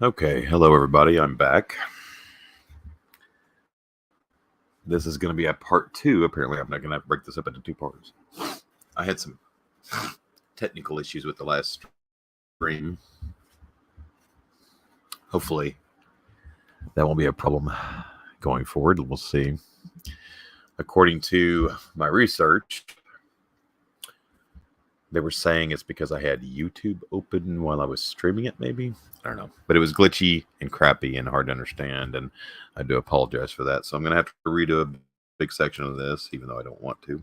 Okay, hello everybody. I'm back. This is going to be a part two. Apparently, I'm not going to break this up into two parts. I had some technical issues with the last stream. Hopefully, that won't be a problem going forward. We'll see. According to my research, they were saying it's because I had YouTube open while I was streaming it, maybe. I don't know. But it was glitchy and crappy and hard to understand, and I do apologize for that. So I'm going to have to redo a big section of this, even though I don't want to.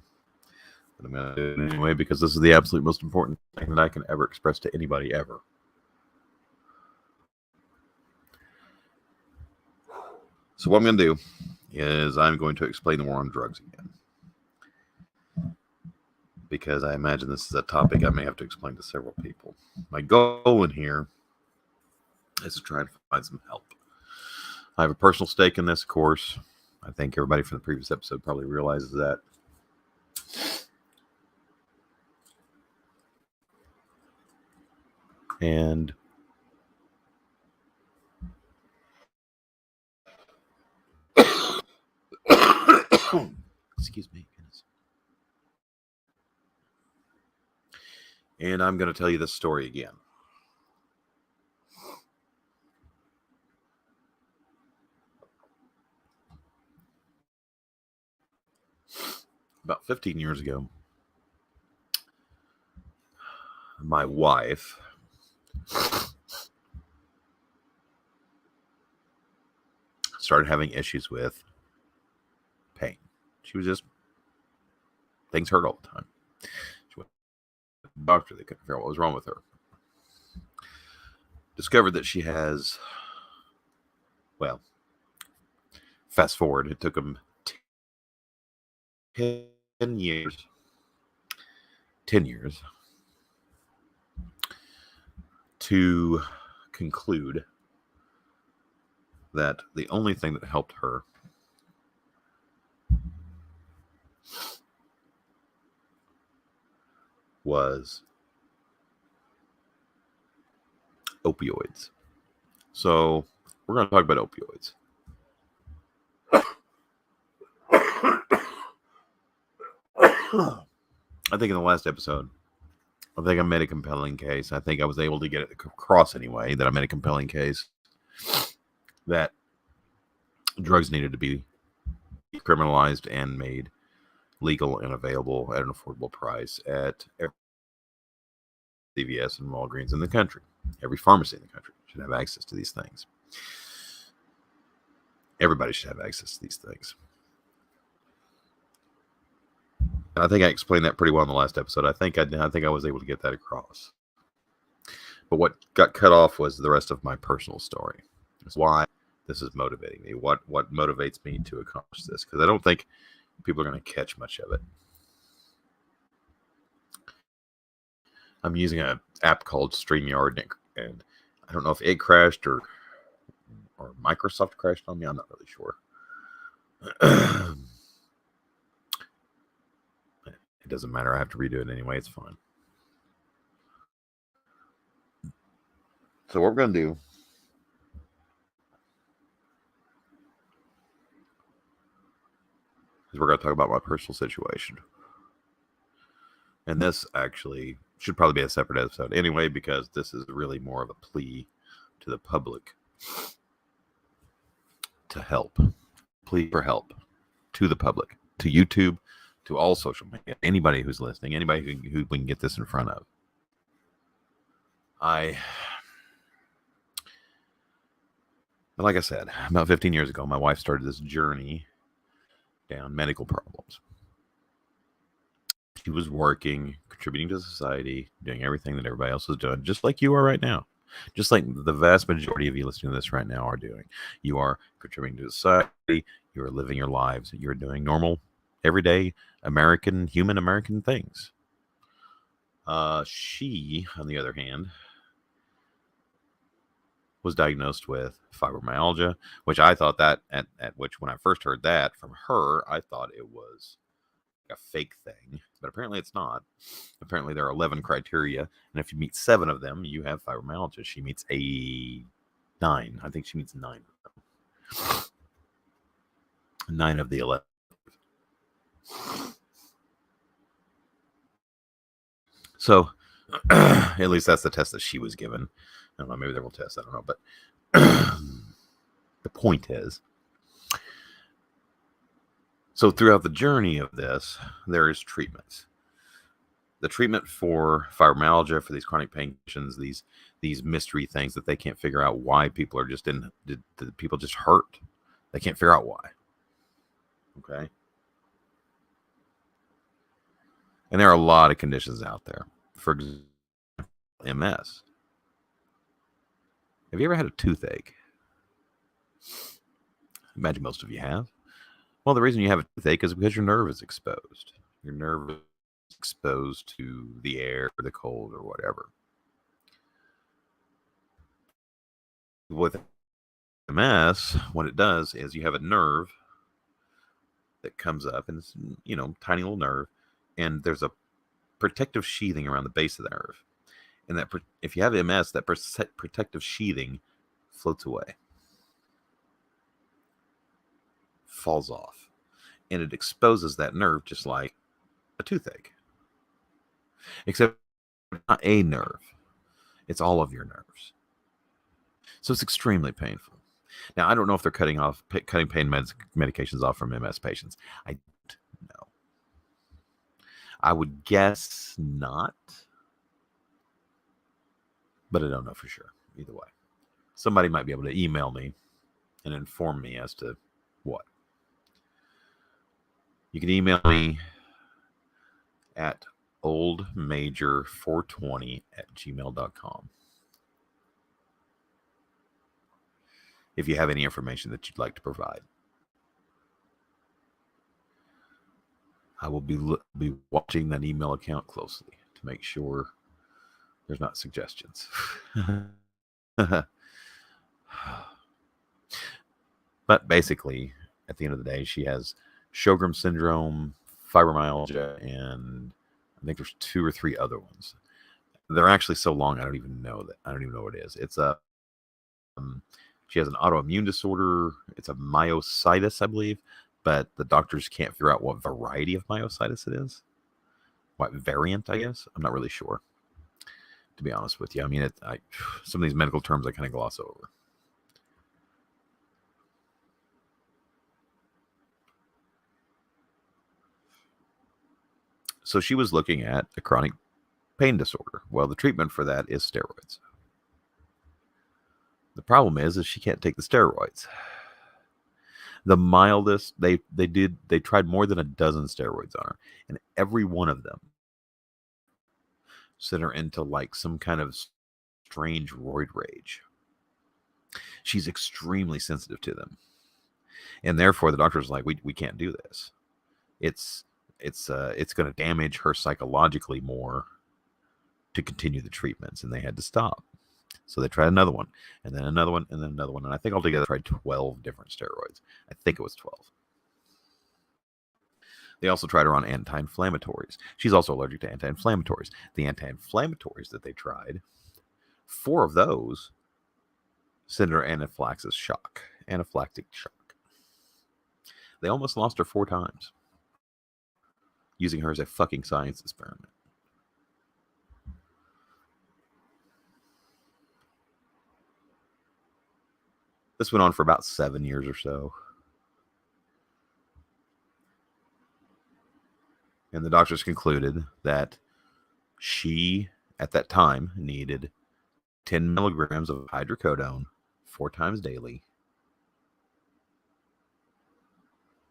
But I'm going to do it anyway because this is the absolute most important thing that I can ever express to anybody ever. So what I'm going to do is I'm going to explain the war on drugs again. Because I imagine this is a topic I may have to explain to several people. My goal in here is to try and find some help. I have a personal stake in this, of course. I think everybody from the previous episode probably realizes that. And excuse me. And I'm going to tell you this story again. About 15 years ago, my wife started having issues with pain. She was just, things hurt all the time. She went to the doctor, they couldn't figure out what was wrong with her. Discovered that she has, well, fast forward, it took them 10 years to conclude that the only thing that helped her was opioids. So we're going to talk about opioids. I think in the last episode, I think I made a compelling case. I think I was able to get it across anyway, that I made a compelling case that drugs needed to be criminalized and made legal and available at an affordable price at every CVS and Walgreens in the country. Every pharmacy in the country should have access to these things. Everybody should have access to these things. And I think I explained that pretty well in the last episode. I think I was able to get that across. But what got cut off was the rest of my personal story. It's why this is motivating me. What motivates me to accomplish this? Because I don't think people are going to catch much of it. I'm using an app called StreamYard, and I don't know if it crashed or Microsoft crashed on me. I'm not really sure. It doesn't matter. I have to redo it anyway. It's fine. So what we're going to do is we're going to talk about my personal situation. And this actually should probably be a separate episode anyway, because this is really more of a plea to the public to help. Plea for help to the public, to YouTube, to all social media, anybody who's listening, anybody who we can get this in front of. Like I said, about 15 years ago, my wife started this journey down medical problems. She was working, contributing to society, doing everything that everybody else is doing, just like you are right now. Just like the vast majority of you listening to this right now are doing. You are contributing to society. You are living your lives. You're doing normal, everyday human American things. She, on the other hand, was diagnosed with fibromyalgia, which I thought that when I first heard that from her, I thought it was a fake thing, but apparently it's not. Apparently there are 11 criteria, and if you meet 7 of them, you have fibromyalgia. She meets 9 9. I think she means 9. 9 of the 11. So, at least that's the test that she was given. I don't know, maybe there will tests, I don't know. But the point is, so throughout the journey of this, there is treatments. The treatment for fibromyalgia, for these chronic pain conditions, these mystery things that they can't figure out why people are just people just hurt. They can't figure out why. Okay. And there are a lot of conditions out there. For example, MS. Have you ever had a toothache? Imagine most of you have. Well, the reason you have a toothache is because your nerve is exposed. Your nerve is exposed to the air, or the cold, or whatever. With MS, what it does is you have a nerve that comes up, and it's, tiny little nerve, and there's a protective sheathing around the base of the nerve. And that if you have MS, that protective sheathing floats away, falls off, and it exposes that nerve just like a toothache. Except not a nerve. It's all of your nerves. So it's extremely painful. Now, I don't know if they're cutting pain medications off from MS patients. I don't know. I would guess not, but I don't know for sure. Either way, somebody might be able to email me and inform me as to what. You can email me at oldmajor420@gmail.com if you have any information that you'd like to provide. I will be watching that email account closely to make sure there's not suggestions. But basically, at the end of the day, she has Sjogren's syndrome, fibromyalgia, and I think there's 2 or 3 other ones. They're actually so long, I don't even know what it is. It's she has an autoimmune disorder. It's a myositis, I believe, but the doctors can't figure out what variety of myositis it is. What variant, I guess. I'm not really sure, to be honest with you. I mean, some of these medical terms I kind of gloss over. So she was looking at a chronic pain disorder. Well, the treatment for that is steroids. The problem is she can't take the steroids. The mildest, they tried more than a dozen steroids on her, and every one of them sent her into like some kind of strange roid rage. She's extremely sensitive to them, and therefore the doctor's like, we can't do this. It's going to damage her psychologically more to continue the treatments, and they had to stop. So they tried another one, and then another one, and then another one, and I think altogether they tried 12 different steroids. I think it was 12. They also tried her on anti-inflammatories. She's also allergic to anti-inflammatories. The anti-inflammatories that they tried, 4 of those sent her anaphylactic shock. They almost lost her 4 times, using her as a fucking science experiment. This went on for about 7 years or so. And the doctors concluded that she, at that time, needed 10 milligrams of hydrocodone 4 times daily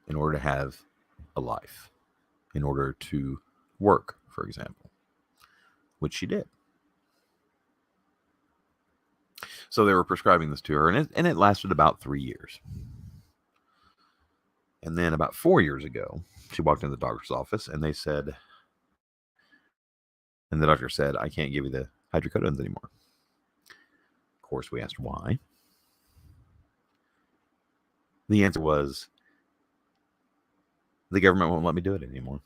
in order to have a life, in order to work, for example, which she did. So they were prescribing this to her, and it lasted about 3 years. And then about 4 years ago, she walked into the doctor's office, and the doctor said, I can't give you the hydrocodones anymore. Of course, we asked why. The answer was, the government won't let me do it anymore.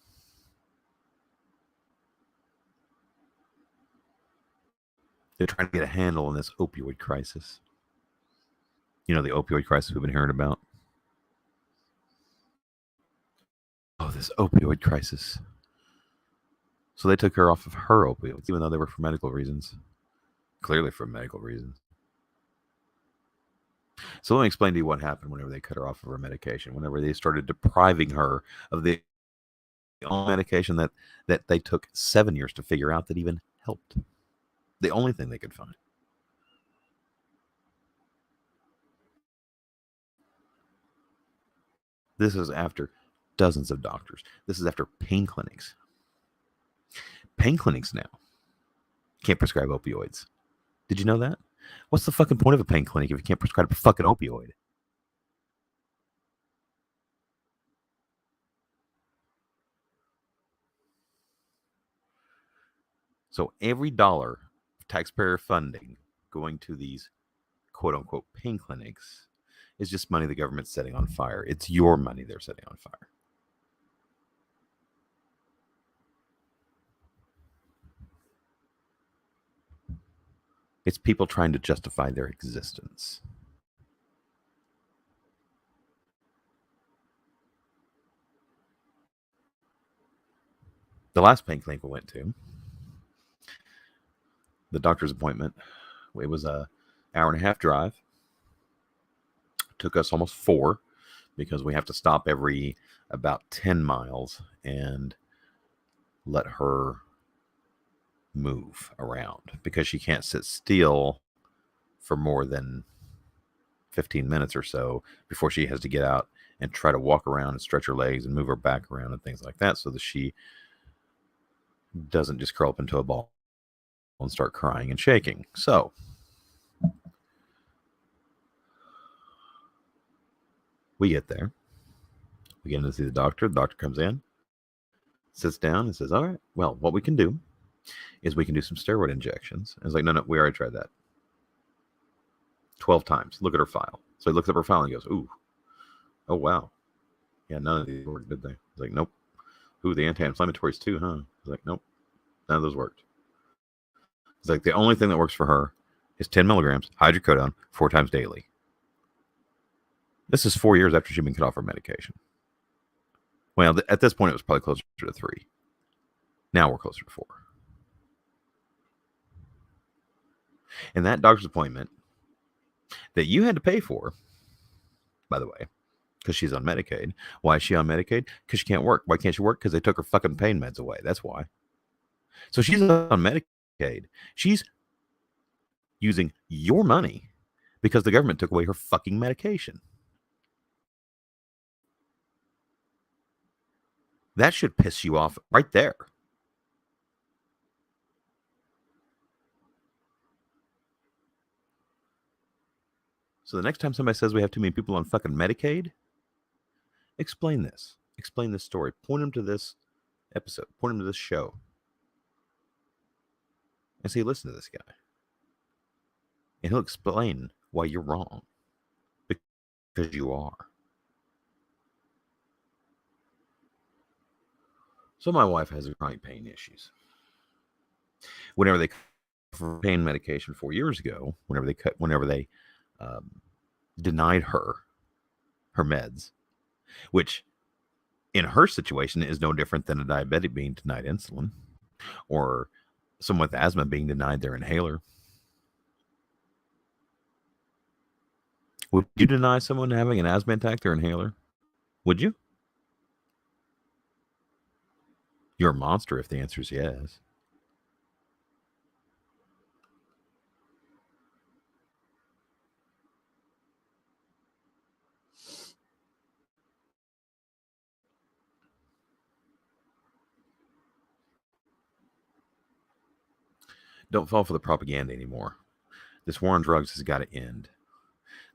They're trying to get a handle on this opioid crisis. You know, the opioid crisis we've been hearing about. Oh, this opioid crisis. So they took her off of her opioids, even though they were for medical reasons. Clearly for medical reasons. So let me explain to you what happened whenever they cut her off of her medication. Whenever they started depriving her of the only medication that they took 7 years to figure out that even helped. The only thing they could find. This is after dozens of doctors. This is after pain clinics. Pain clinics now can't prescribe opioids. Did you know that? What's the fucking point of a pain clinic if you can't prescribe a fucking opioid? So every dollar of taxpayer funding going to these quote unquote pain clinics is just money the government's setting on fire. It's your money they're setting on fire. It's people trying to justify their existence. The last pain clinic we went to, the doctor's appointment, it was a hour and a half drive. Took us almost 4 because we have to stop every about 10 miles and let her move around because she can't sit still for more than 15 minutes or so before she has to get out and try to walk around and stretch her legs and move her back around and things like that so that she doesn't just curl up into a ball and start crying and shaking. So we get there. We get in to see the doctor. The doctor comes in, sits down, and says, all right, well, what we can do is we can do some steroid injections. And it's like, no, we already tried that 12 times. Look at her file. So he looks up her file and he goes, ooh, oh, wow. Yeah, none of these worked, did they? He's like, nope. Ooh, the anti-inflammatories too, huh? He's like, nope, none of those worked. He's like, the only thing that works for her is 10 milligrams hydrocodone 4 times daily. This is 4 years after she'd been cut off her medication. Well, at this point, it was probably closer to 3. Now we're closer to 4. And that doctor's appointment that you had to pay for, by the way, because she's on Medicaid. Why is she on Medicaid? Because she can't work. Why can't she work? Because they took her fucking pain meds away. That's why. So she's on Medicaid. She's using your money because the government took away her fucking medication. That should piss you off right there. So the next time somebody says we have too many people on fucking Medicaid, explain this. Explain this story. Point them to this episode. Point them to this show. And say, listen to this guy. And he'll explain why you're wrong. Because you are. So my wife has chronic pain issues. Whenever they for pain medication 4 years ago, whenever they denied her meds, which in her situation is no different than a diabetic being denied insulin or someone with asthma being denied their inhaler. Would you deny someone having an asthma attack their inhaler? Would you? You're a monster if the answer is yes. Don't fall for the propaganda anymore. This war on drugs has got to end.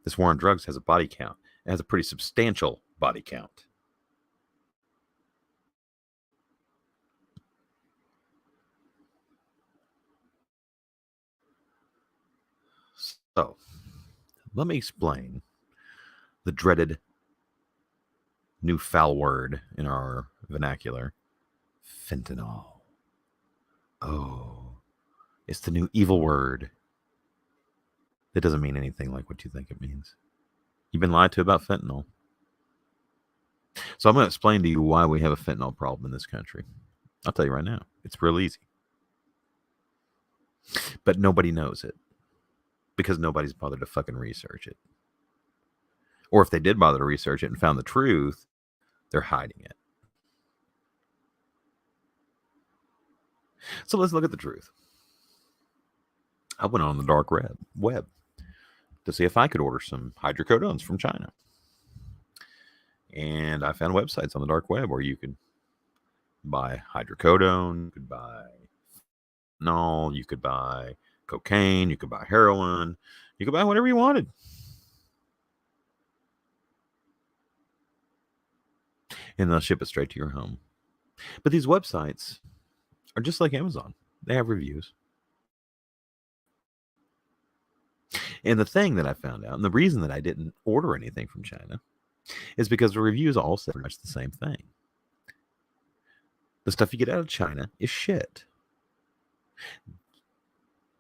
This war on drugs has a body count. It has a pretty substantial body count. So, let me explain the dreaded new foul word in our vernacular, fentanyl. Oh, it's the new evil word. It doesn't mean anything like what you think it means. You've been lied to about fentanyl. So I'm going to explain to you why we have a fentanyl problem in this country. I'll tell you right now. It's real easy. But nobody knows it because nobody's bothered to fucking research it. Or if they did bother to research it and found the truth, they're hiding it. So let's look at the truth. I went on the dark web to see if I could order some hydrocodones from China. And I found websites on the dark web where you could buy hydrocodone, you could buy fentanyl, you could buy cocaine, you could buy heroin, you could buy whatever you wanted. And they'll ship it straight to your home. But these websites are just like Amazon. They have reviews. And the thing that I found out, and the reason that I didn't order anything from China, is because the reviews all say pretty much the same thing. The stuff you get out of China is shit.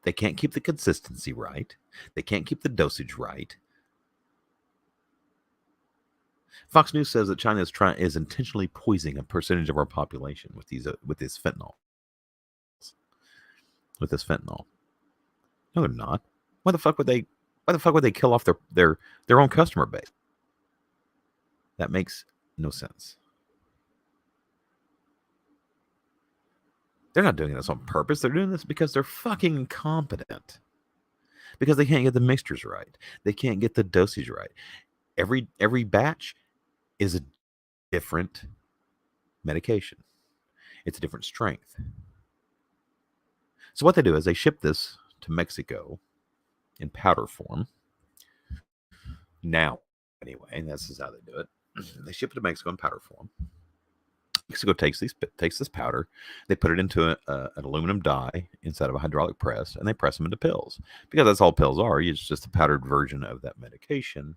They can't keep the consistency right. They can't keep the dosage right. Fox News says that China is intentionally poisoning a percentage of our population with this fentanyl. With this fentanyl. No, they're not. Why the fuck would they kill off their own customer base? That makes no sense. They're not doing this on purpose. They're doing this because they're fucking incompetent. Because they can't get the mixtures right. They can't get the dosage right. Every batch is a different medication. It's a different strength. So what they do is they ship this to Mexico in powder form. Now, anyway, and this is how they do it. They ship it to Mexico in powder form. Mexico takes this powder, they put it into an aluminum die inside of a hydraulic press, and they press them into pills. Because that's all pills are. It's just a powdered version of that medication.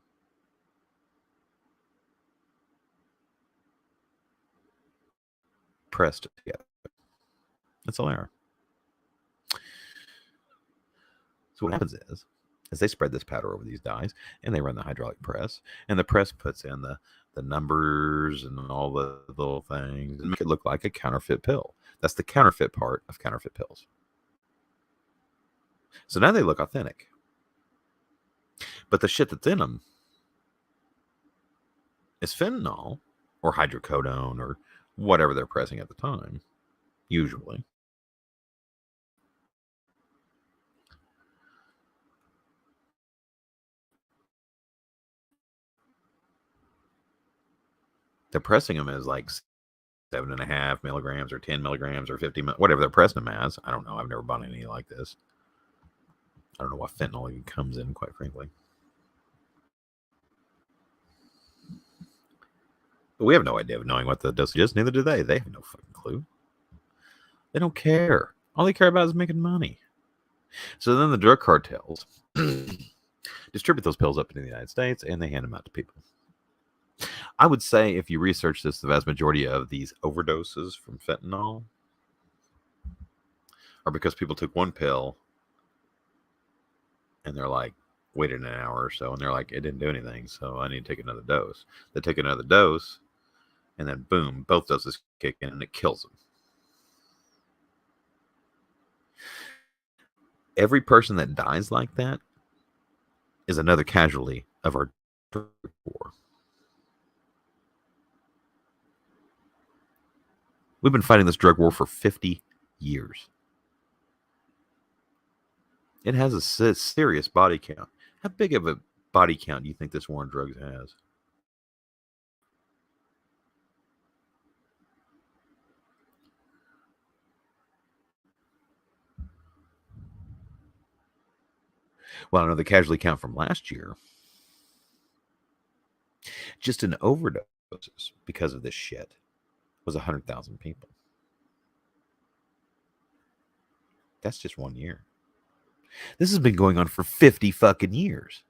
Pressed together. That's all they are. So what happens is they spread this powder over these dies, and they run the hydraulic press, and the press puts in the numbers and all the little things and make it look like a counterfeit pill. That's the counterfeit part of counterfeit pills. So now they look authentic. But the shit that's in them is fentanyl or hydrocodone or whatever they're pressing at the time, usually. They're pressing them as like 7.5 milligrams or 10 milligrams or 50, whatever they're pressing them as. I don't know. I've never bought any like this. I don't know what fentanyl even comes in, quite frankly. But we have no idea of knowing what the dosage is. Neither do they. They have no fucking clue. They don't care. All they care about is making money. So then the drug cartels distribute those pills up into the United States, and they hand them out to people. I would say if you research this, the vast majority of these overdoses from fentanyl are because people took one pill and they're like, waited an hour or so, and they're like, it didn't do anything, so I need to take another dose. They take another dose, and then boom, both doses kick in, and it kills them. Every person that dies like that is another casualty of our drug war. We've been fighting this drug war for 50 years. It has a serious body count. How big of a body count do you think this war on drugs has? Well, I know the casualty count from last year, just in overdoses because of this shit, was 100,000 people. That's just 1 year. This has been going on for 50 fucking years.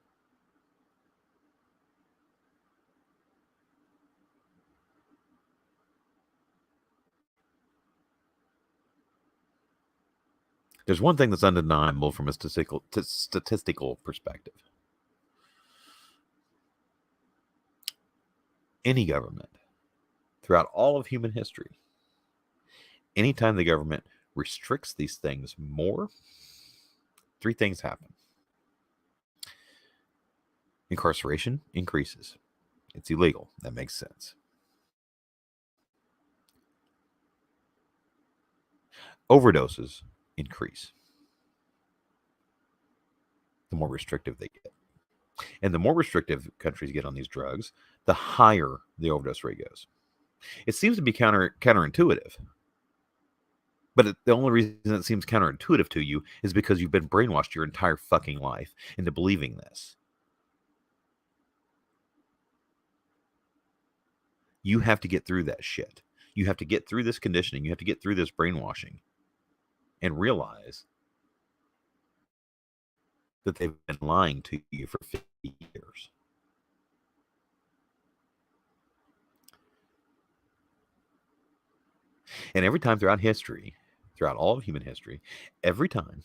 There's one thing that's undeniable from a statistical perspective. Any government throughout all of human history, anytime the government restricts these things more, three things happen. Incarceration increases. It's illegal. That makes sense. Overdoses increase the more restrictive they get. And the more restrictive countries get on these drugs, the higher the overdose rate goes. It seems to be counterintuitive. But the only reason it seems counterintuitive to you is because you've been brainwashed your entire fucking life into believing this. You have to get through that shit. You have to get through this conditioning. You have to get through this brainwashing and realize that they've been lying to you for 50 years. And every time throughout history, throughout all of human history, every time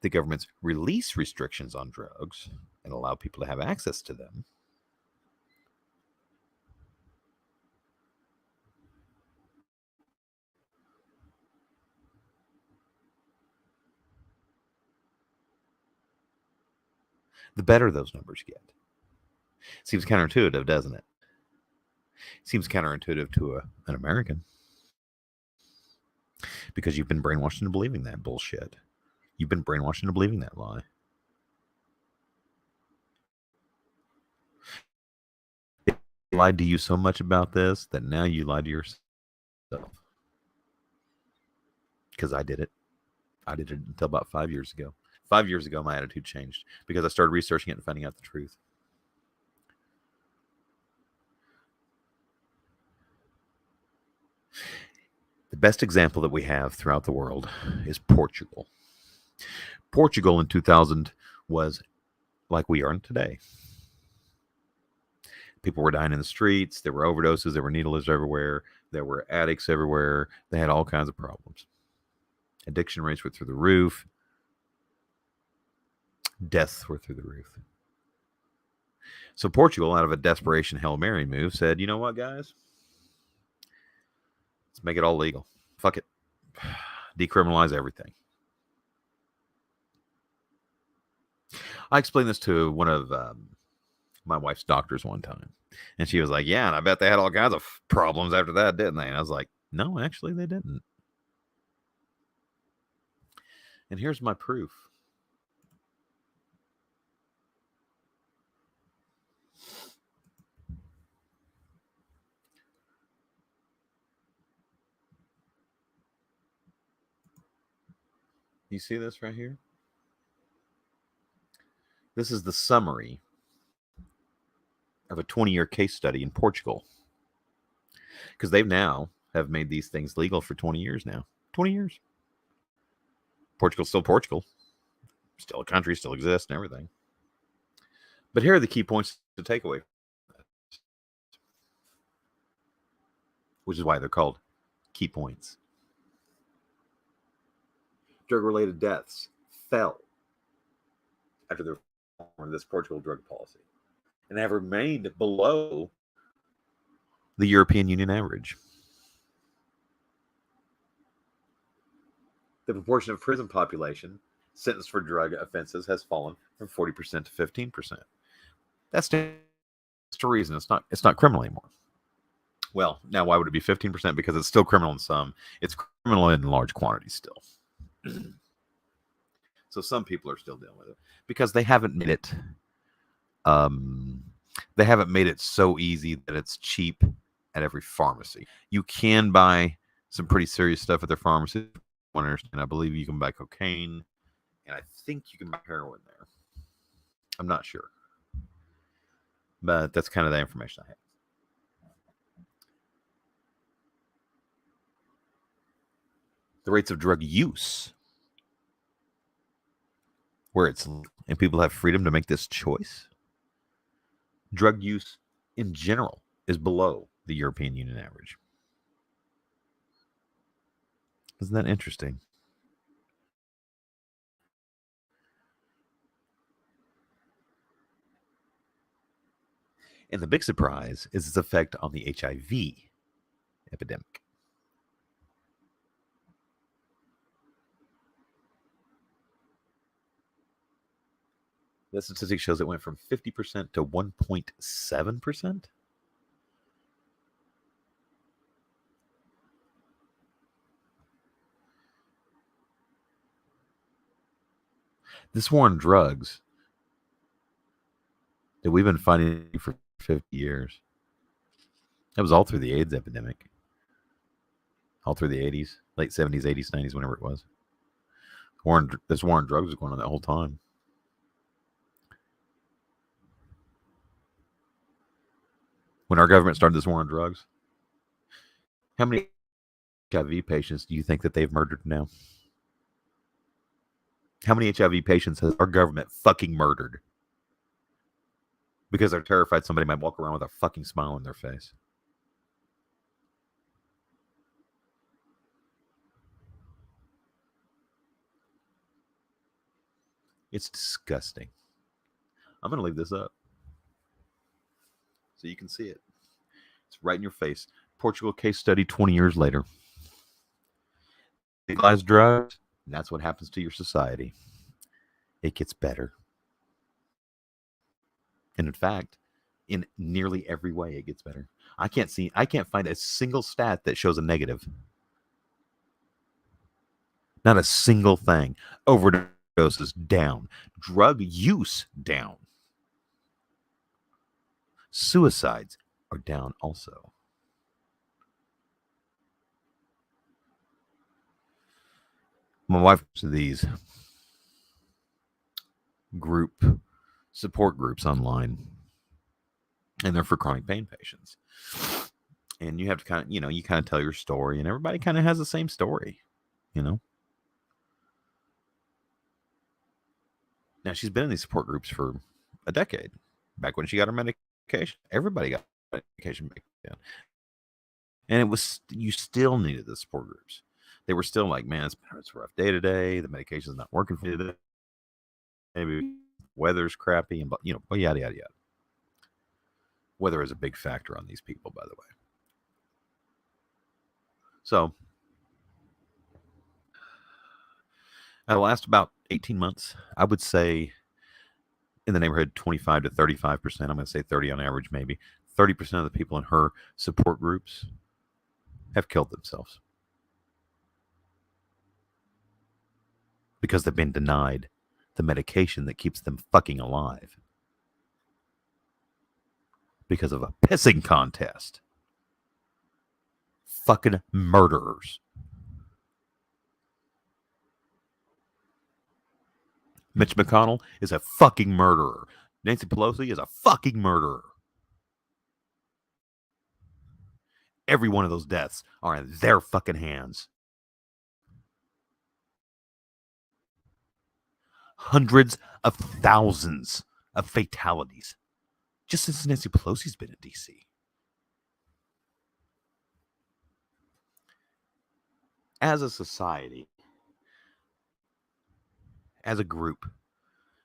the governments release restrictions on drugs and allow people to have access to them, the better those numbers get. Seems counterintuitive, doesn't it? Seems counterintuitive to an American. Because you've been brainwashed into believing that bullshit. You've been brainwashed into believing that lie. They lied to you so much about this that now you lie to yourself. Because I did it. I did it until about 5 years ago. 5 years ago, my attitude changed because I started researching it and finding out the truth. The best example that we have throughout the world is Portugal. Portugal in 2000 was like we are today. People were dying in the streets. There were overdoses. There were needlers everywhere. There were addicts everywhere. They had all kinds of problems. Addiction rates were through the roof. Deaths were through the roof. So Portugal, out of a desperation Hail Mary move, said, you know what, guys? Let's make it all legal. Fuck it. Decriminalize everything. I explained this to one of my wife's doctors one time. And she was like, yeah, and I bet they had all kinds of problems after that, didn't they? And I was like, no, actually, they didn't. And here's my proof. You see this right here? This is the summary of a 20-year case study in Portugal. Because they've now have made these things legal for 20 years now. 20 years. Portugal's still Portugal. Still a country, still exists and everything. But here are the key points to take away. Which is why they're called key points. Drug-related deaths fell after the reform of this Portugal drug policy and have remained below the European Union average. The proportion of prison population sentenced for drug offenses has fallen from 40% to 15%. That's just a reason. It's not criminal anymore. Well, now why would it be 15%? Because it's still criminal in some. It's criminal in large quantities still. So some people are still dealing with it because they haven't made it. They haven't made it so easy that it's cheap at every pharmacy. You can buy some pretty serious stuff at their pharmacy. I believe you can buy cocaine, and I think you can buy heroin there. I'm not sure, but that's kind of the information I have. The rates of drug use, where it's and people have freedom to make this choice. Drug use in general is below the European Union average. Isn't that interesting? And the big surprise is its effect on the HIV epidemic. The statistic shows it went from 50% to 1.7%. This war on drugs that we've been fighting for 50 years, that was all through the AIDS epidemic, all through the 80s, late 70s, 80s, 90s, whenever it was. This war on drugs was going on that whole time. When our government started this war on drugs, how many HIV patients do you think that they've murdered now? How many HIV patients has our government fucking murdered? Because they're terrified somebody might walk around with a fucking smile on their face. It's disgusting. I'm going to leave this up so you can see it. It's right in your face. Portugal case study 20 years later. Legalize drugs, and that's what happens to your society. It gets better. And in fact, in nearly every way, it gets better. I can't find a single stat that shows a negative. Not a single thing. Overdoses down. Drug use down. Suicides are down also. My wife to these support groups online, and they're for chronic pain patients. And you have to kind of, you kind of tell your story, and everybody kind of has the same story, Now, she's been in these support groups for a decade. Back when she got her medication, everybody got medication back then. And it was, you still needed the support groups. They were still like, man, it's a rough day today. The medication's not working for you today. Maybe weather's crappy, and yada, yada, yada. Weather is a big factor on these people, by the way. So, it'll last about 18 months. I would say in the neighborhood 25 to 35%. I'm going to say 30 on average, maybe. 30% of the people in her support groups have killed themselves because they've been denied the medication that keeps them fucking alive because of a pissing contest. Fucking murderers. Mitch McConnell is a fucking murderer. Nancy Pelosi is a fucking murderer. Every one of those deaths are in their fucking hands. Hundreds of thousands of fatalities just since Nancy Pelosi's been in D.C. As a society, as a group,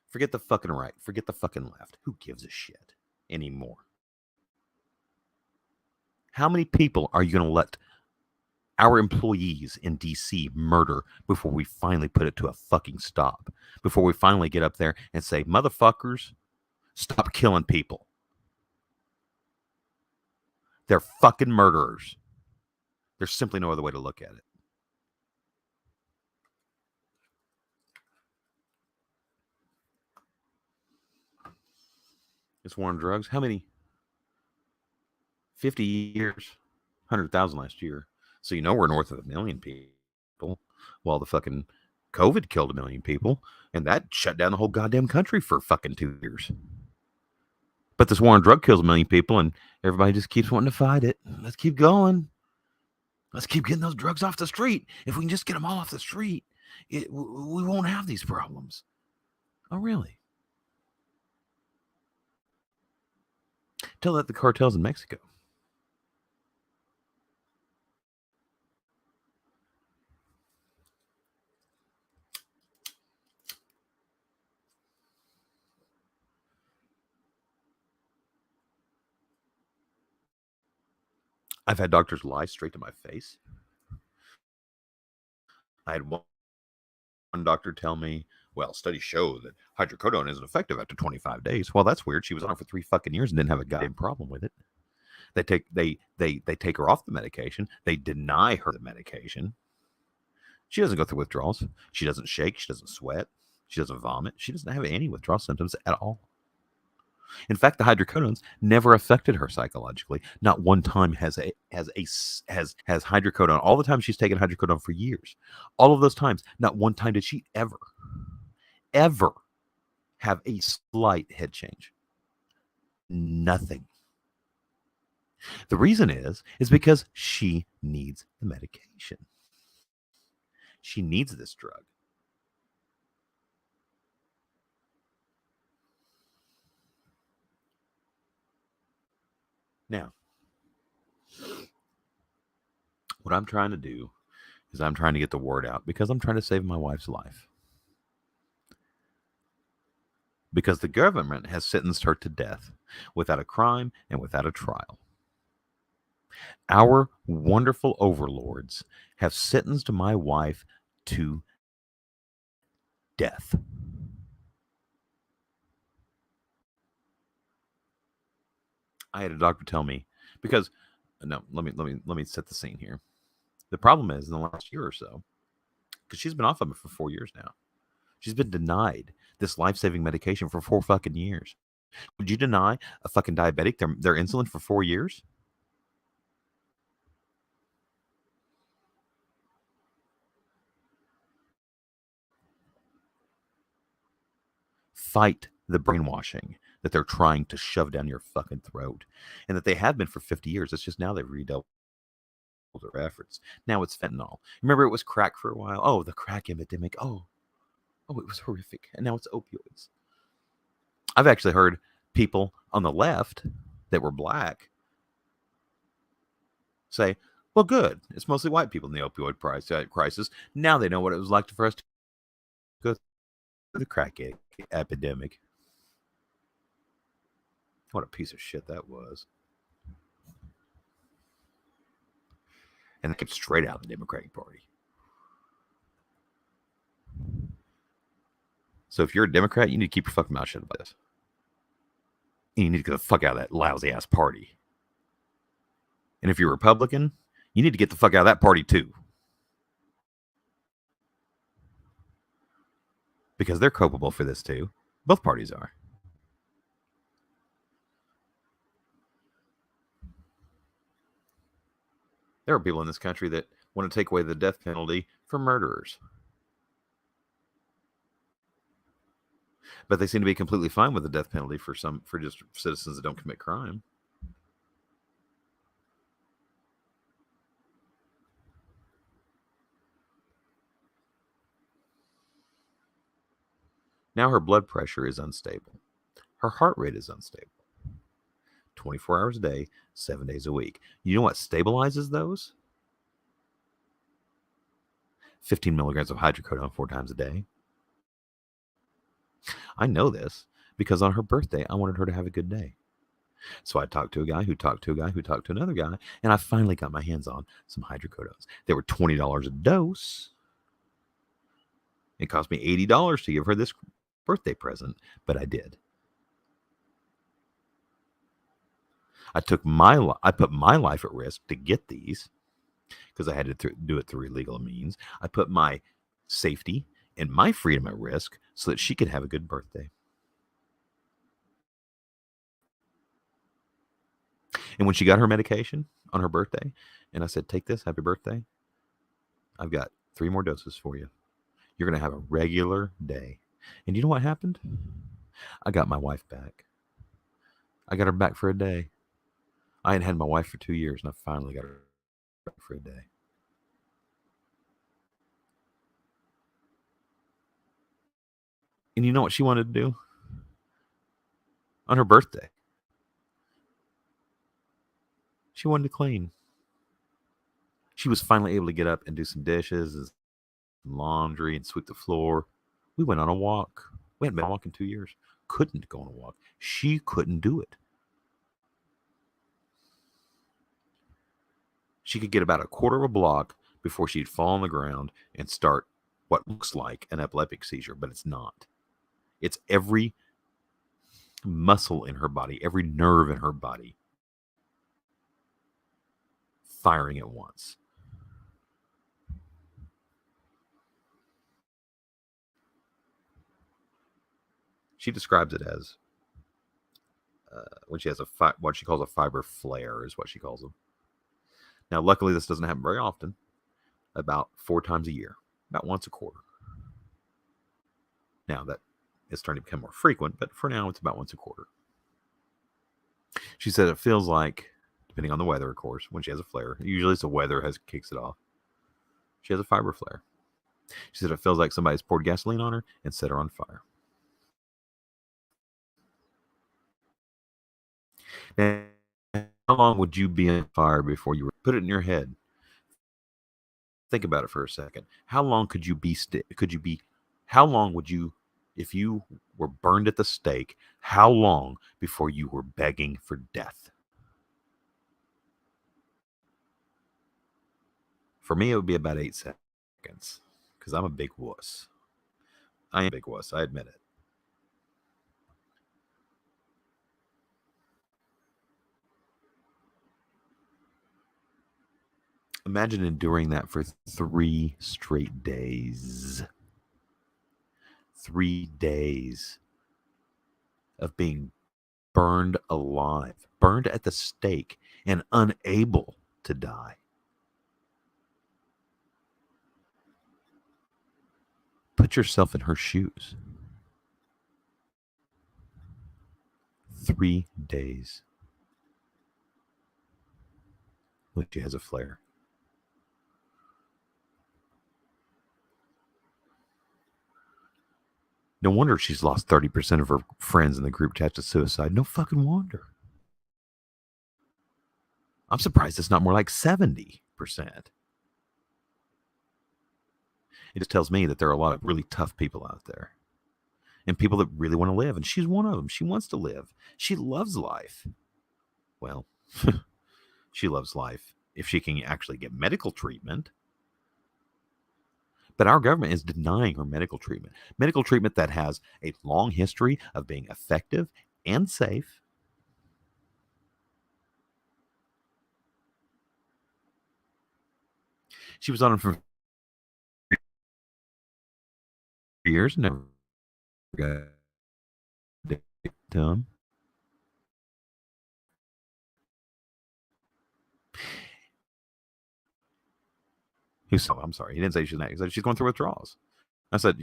forget the fucking right, forget the fucking left. Who gives a shit anymore? How many people are you going to let our employees in D.C. murder before we finally put it to a fucking stop? Before we finally get up there and say, motherfuckers, stop killing people. They're fucking murderers. There's simply no other way to look at it. This war on drugs, how many? 50 years, 100,000 last year. So we're north of 1 million people, while the fucking COVID killed 1 million people, and that shut down the whole goddamn country for fucking 2 years. But this war on drug kills 1 million people, and everybody just keeps wanting to fight it. Let's keep going. Let's keep getting those drugs off the street. If we can just get them all off the street, we won't have these problems. Oh, really? Tell that the cartels in Mexico. I've had doctors lie straight to my face. I had one doctor tell me, well, studies show that hydrocodone isn't effective after 25 days. Well, that's weird. She was on it for 3 fucking years and didn't have a goddamn problem with it. They take her off the medication. They deny her the medication. She doesn't go through withdrawals. She doesn't shake. She doesn't sweat. She doesn't vomit. She doesn't have any withdrawal symptoms at all. In fact, the hydrocodones never affected her psychologically. Not one time has hydrocodone. All the time she's taken hydrocodone for years. All of those times, not one time did she ever have a slight head change. Nothing. The reason is because she needs the medication. She needs this drug. Now, what I'm trying to do is I'm trying to get the word out because I'm trying to save my wife's life. Because the government has sentenced her to death without a crime and without a trial. Our wonderful overlords have sentenced my wife to death. I had a doctor tell me, because no, let me set the scene here. The problem is, in the last year or so, because she's been off of it for 4 years now, she's been denied this life-saving medication for 4 fucking years. Would you deny a fucking diabetic their insulin for 4 years? Fight the brainwashing that they're trying to shove down your fucking throat, and that they have been for 50 years. It's just now they've redoubled their efforts. Now it's fentanyl. Remember, it was crack for a while. Oh, the crack epidemic. Oh, it was horrific. And now it's opioids. I've actually heard people on the left that were black say, well, good. It's mostly white people in the opioid crisis. Now they know what it was like for us to go through the crack epidemic. What a piece of shit that was. And it came straight out of the Democratic Party. So if you're a Democrat, you need to keep your fucking mouth shut about this. And you need to get the fuck out of that lousy ass party. And if you're a Republican, you need to get the fuck out of that party too. Because they're culpable for this too. Both parties are. There are people in this country that want to take away the death penalty for murderers. But they seem to be completely fine with the death penalty for just citizens that don't commit crime. Now her blood pressure is unstable. Her heart rate is unstable. 24 hours a day, 7 days a week. You know what stabilizes those? 15 milligrams of hydrocodone 4 times a day. I know this because on her birthday, I wanted her to have a good day. So I talked to a guy who talked to a guy who talked to another guy, and I finally got my hands on some hydrocodones. They were $20 a dose. It cost me $80 to give her this birthday present, but I did. I put my life at risk to get these because I had to do it through illegal means. I put my safety and my freedom at risk so that she could have a good birthday. And when she got her medication on her birthday, and I said, take this, happy birthday, I've got 3 more doses for you. You're going to have a regular day. And you know what happened? I got my wife back. I got her back for a day. I hadn't had my wife for 2 years, and I finally got her back for a day. And you know what she wanted to do? On her birthday, she wanted to clean. She was finally able to get up and do some dishes and laundry and sweep the floor. We went on a walk. We hadn't been on a walk in 2 years. Couldn't go on a walk. She couldn't do it. She could get about a quarter of a block before she'd fall on the ground and start what looks like an epileptic seizure, but it's not. It's every muscle in her body, every nerve in her body firing at once. She describes it as when she has what she calls a fiber flare, is what she calls them. Now, luckily, this doesn't happen very often. About 4 times a year, about once a quarter. Now that it's starting to become more frequent, but for now, it's about once a quarter. She said it feels like, depending on the weather, of course, when she has a flare. Usually, it's the weather kicks it off. She has a fiber flare. She said it feels like somebody's poured gasoline on her and set her on fire. Now, how long would you be on fire before you put it in your head? Think about it for a second. How long could you be? How long would you, if you were burned at the stake? How long before you were begging for death? For me, it would be about 8 seconds, because I'm a big wuss. I am a big wuss. I admit it. Imagine enduring that for 3 straight days. 3 days of being burned alive, burned at the stake, and unable to die. Put yourself in her shoes. 3 days. Look, she has a flare. No wonder she's lost 30% of her friends in the group chat to suicide. No fucking wonder. I'm surprised it's not more like 70%. It just tells me that there are a lot of really tough people out there. And people that really want to live. And she's one of them. She wants to live. She loves life. Well, she loves life if she can actually get medical treatment. But our government is denying her medical treatment. Medical treatment that has a long history of being effective and safe. She was on it for years, never got done. I'm sorry, he didn't say she's not. He said she's going through withdrawals. I said,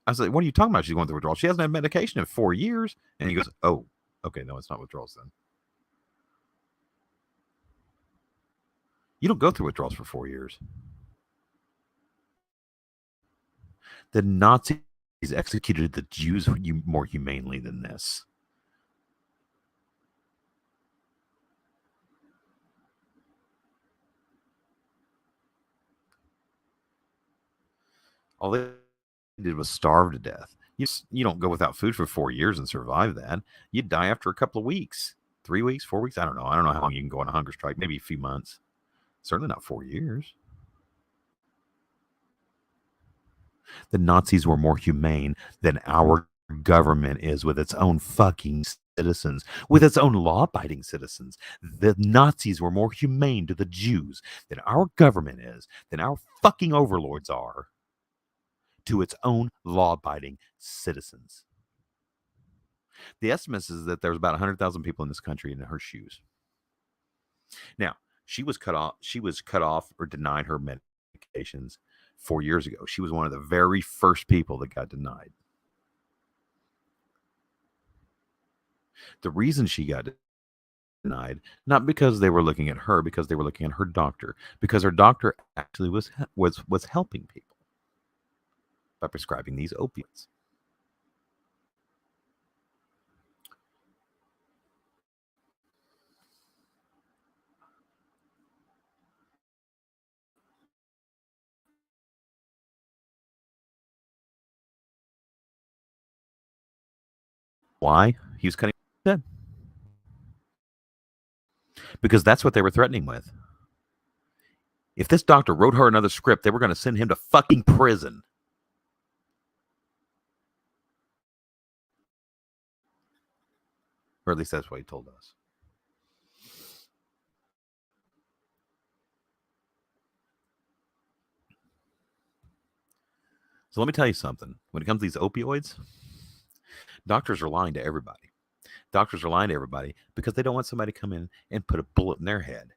I said, what are you talking about? She's going through withdrawals. She hasn't had medication in 4 years. And he goes, oh, okay, no, it's not withdrawals then. You don't go through withdrawals for 4 years. The Nazis executed the Jews more humanely than this. All they did was starve to death. You don't go without food for 4 years and survive that. You die after a couple of weeks, 3 weeks, 4 weeks. I don't know. I don't know how long you can go on a hunger strike. Maybe a few months. Certainly not 4 years. The Nazis were more humane than our government is with its own fucking citizens, with its own law-abiding citizens. The Nazis were more humane to the Jews than our government is, than our fucking overlords are to its own law-abiding citizens. The estimate is that there's about 100,000 people in this country in her shoes. Now, she was cut off or denied her medications 4 years ago. She was one of the very first people that got denied. The reason she got denied, not because they were looking at her, because they were looking at her doctor, because her doctor actually was helping people by prescribing these opiates. Why? He was cutting dead. Because that's what they were threatening with. If this doctor wrote her another script, they were going to send him to fucking prison. Or at least that's what he told us. So let me tell you something. When it comes to these opioids, doctors are lying to everybody. Doctors are lying to everybody because they don't want somebody to come in and put a bullet in their head.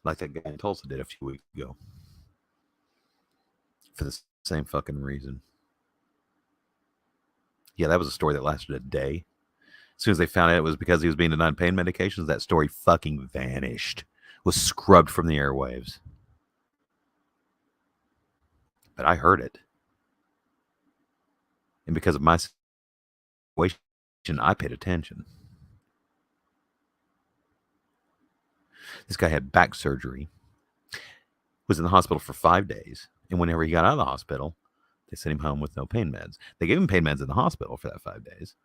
Like that guy in Tulsa did a few weeks ago. For the same fucking reason. Yeah, that was a story that lasted a day. As soon as they found out it was because he was being denied pain medications, that story fucking vanished. Was scrubbed from the airwaves. But I heard it. And because of my situation, I paid attention. This guy had back surgery, was in the hospital for 5 days, and whenever he got out of the hospital, they sent him home with no pain meds. They gave him pain meds in the hospital for that 5 days.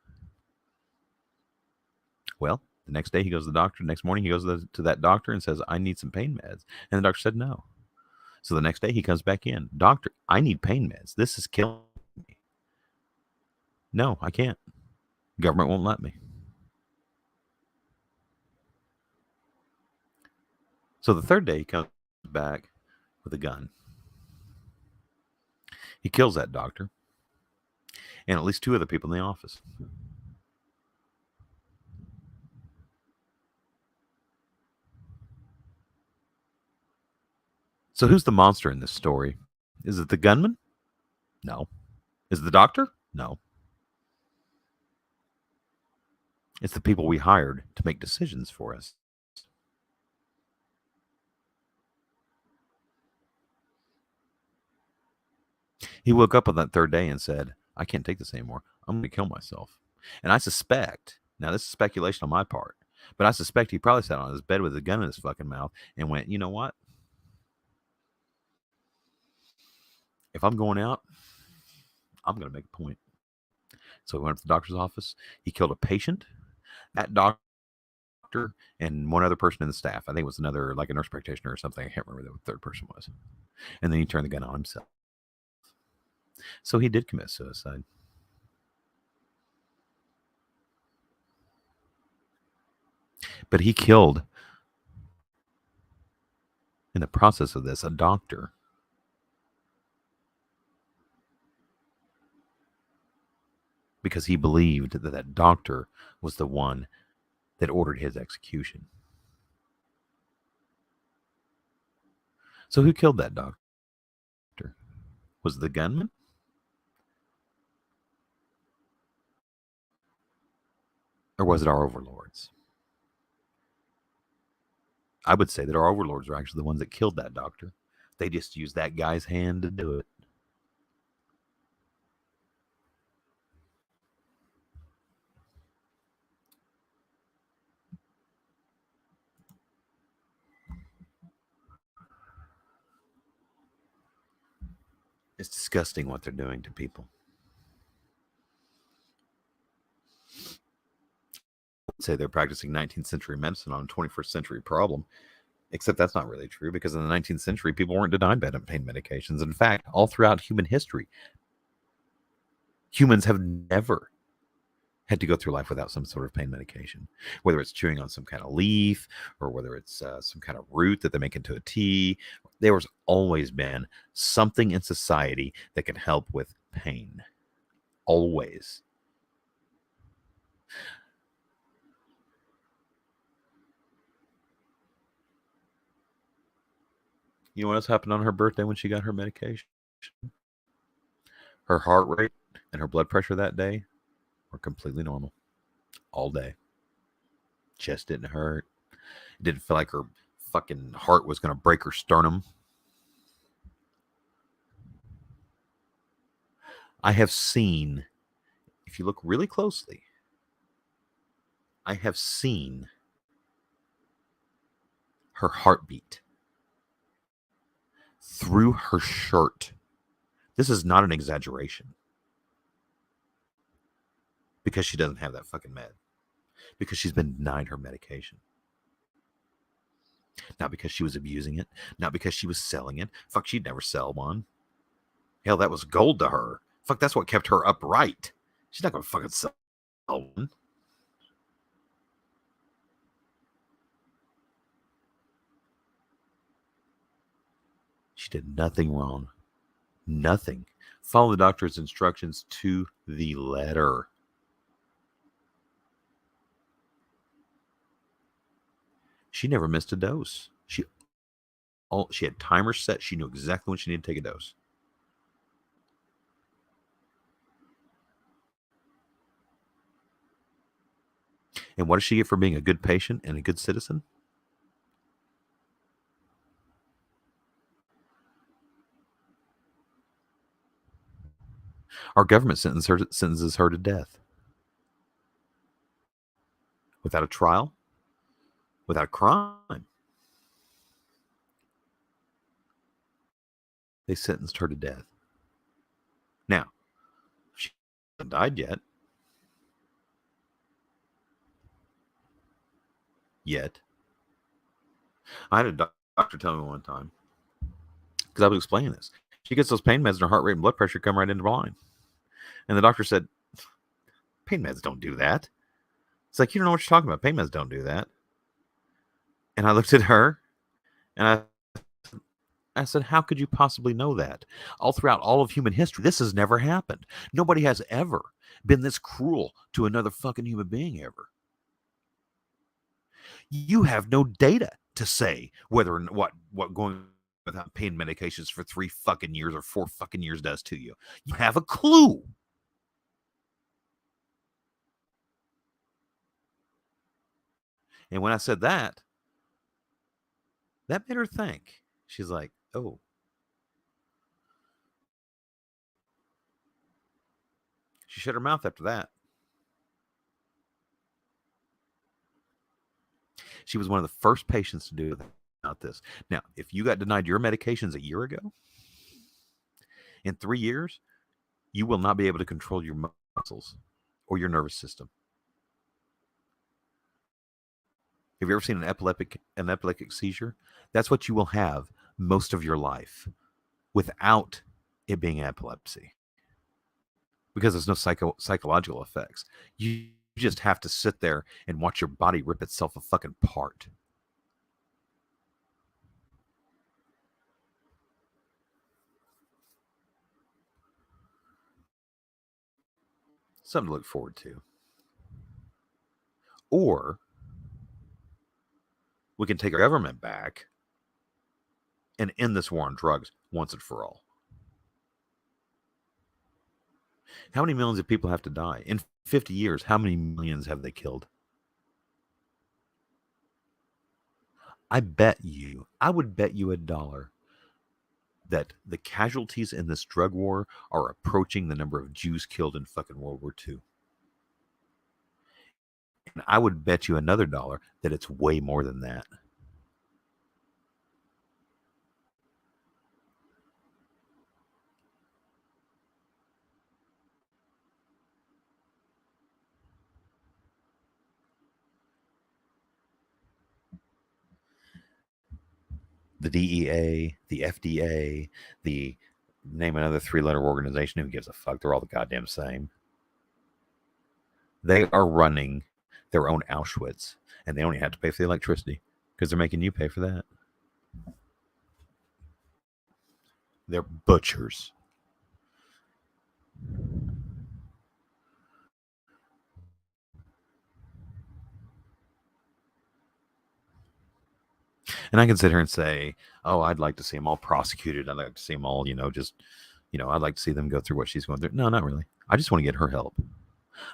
Well, the next day he goes to the doctor. The next morning he goes to that doctor and says, I need some pain meds. And the doctor said no. So the next day he comes back in. Doctor, I need pain meds. This is killing me. No, I can't. Government won't let me. So the third day he comes back with a gun. He kills that doctor and at least 2 other people in the office. So who's the monster in this story? Is it the gunman? No. Is it the doctor? No. It's the people we hired to make decisions for us. He woke up on that third day and said, I can't take this anymore. I'm going to kill myself. And I suspect, now this is speculation on my part, but I suspect he probably sat on his bed with a gun in his fucking mouth and went, you know what? If I'm going out, I'm going to make a point. So he went to the doctor's office. He killed a patient. That doctor and one other person in the staff. I think it was another, like a nurse practitioner or something. I can't remember what the third person was. And then he turned the gun on himself. So he did commit suicide. But he killed, in the process of this, a doctor. Because he believed that that doctor was the one that ordered his execution. So who killed that doctor? Was it the gunman? Or was it our overlords? I would say that our overlords are actually the ones that killed that doctor. They just used that guy's hand to do it. It's disgusting what they're doing to people. I would say they're practicing 19th century medicine on a 21st century problem. Except that's not really true, because in the 19th century, people weren't denied pain medications. In fact, all throughout human history, humans have never had to go through life without some sort of pain medication, whether it's chewing on some kind of leaf or whether it's some kind of root that they make into a tea. There's always been something in society that can help with pain. Always. You know what else happened on her birthday when she got her medication? Her heart rate and her blood pressure that day were completely normal all day. Chest didn't hurt. It didn't feel like her fucking heart was going to break her sternum. I have seen, if you look really closely, I have seen her heartbeat through her shirt. This is not an exaggeration. Because she doesn't have that fucking med. Because she's been denied her medication. Not because she was abusing it, not because she was selling it. Fuck, she'd never sell one. Hell, that was gold to her. Fuck, that's what kept her upright. She's not gonna fucking sell one. She did nothing wrong. Nothing. Follow the doctor's instructions to the letter. She never missed a dose. She had timers set. She knew exactly when she needed to take a dose. And what does she get for being a good patient and a good citizen? Our government sentences her to death without a trial, without a crime. They sentenced her to death. Now, she hasn't died yet. I had a doctor tell me one time, because I was explaining this. She gets those pain meds and her heart rate and blood pressure come right into line. And the doctor said, pain meds don't do that. It's like, you don't know what you're talking about. Pain meds don't do that. And I looked at her and I said, how could you possibly know that? All throughout all of human history, this has never happened. Nobody has ever been this cruel to another fucking human being ever. You have no data to say whether or what going without pain medications for 3 fucking years or 4 fucking years does to you. You have a clue. And when I said that made her think. She's like, oh. She shut her mouth after that. She was one of the first patients to do about this. Now, if you got denied your medications a year ago, in 3 years, you will not be able to control your muscles or your nervous system. Have you ever seen an epileptic seizure? That's what you will have most of your life without it being epilepsy, because there's no psychological effects. You just have to sit there and watch your body rip itself a fucking part. Something to look forward to. Or we can take our government back and end this war on drugs once and for all. How many millions of people have to die? In 50 years, how many millions have they killed? I would bet you $1 that the casualties in this drug war are approaching the number of Jews killed in fucking World War II. And I would bet you another $1 that it's way more than that. The DEA, the FDA, the name another 3-letter organization, who gives a fuck? They're all the goddamn same. They are running their own Auschwitz, and they only have to pay for the electricity because they're making you pay for that. They're butchers. And I can sit here and say, oh, I'd like to see them all prosecuted. I'd like to see them all, I'd like to see them go through what she's going through. No, not really. I just want to get her help.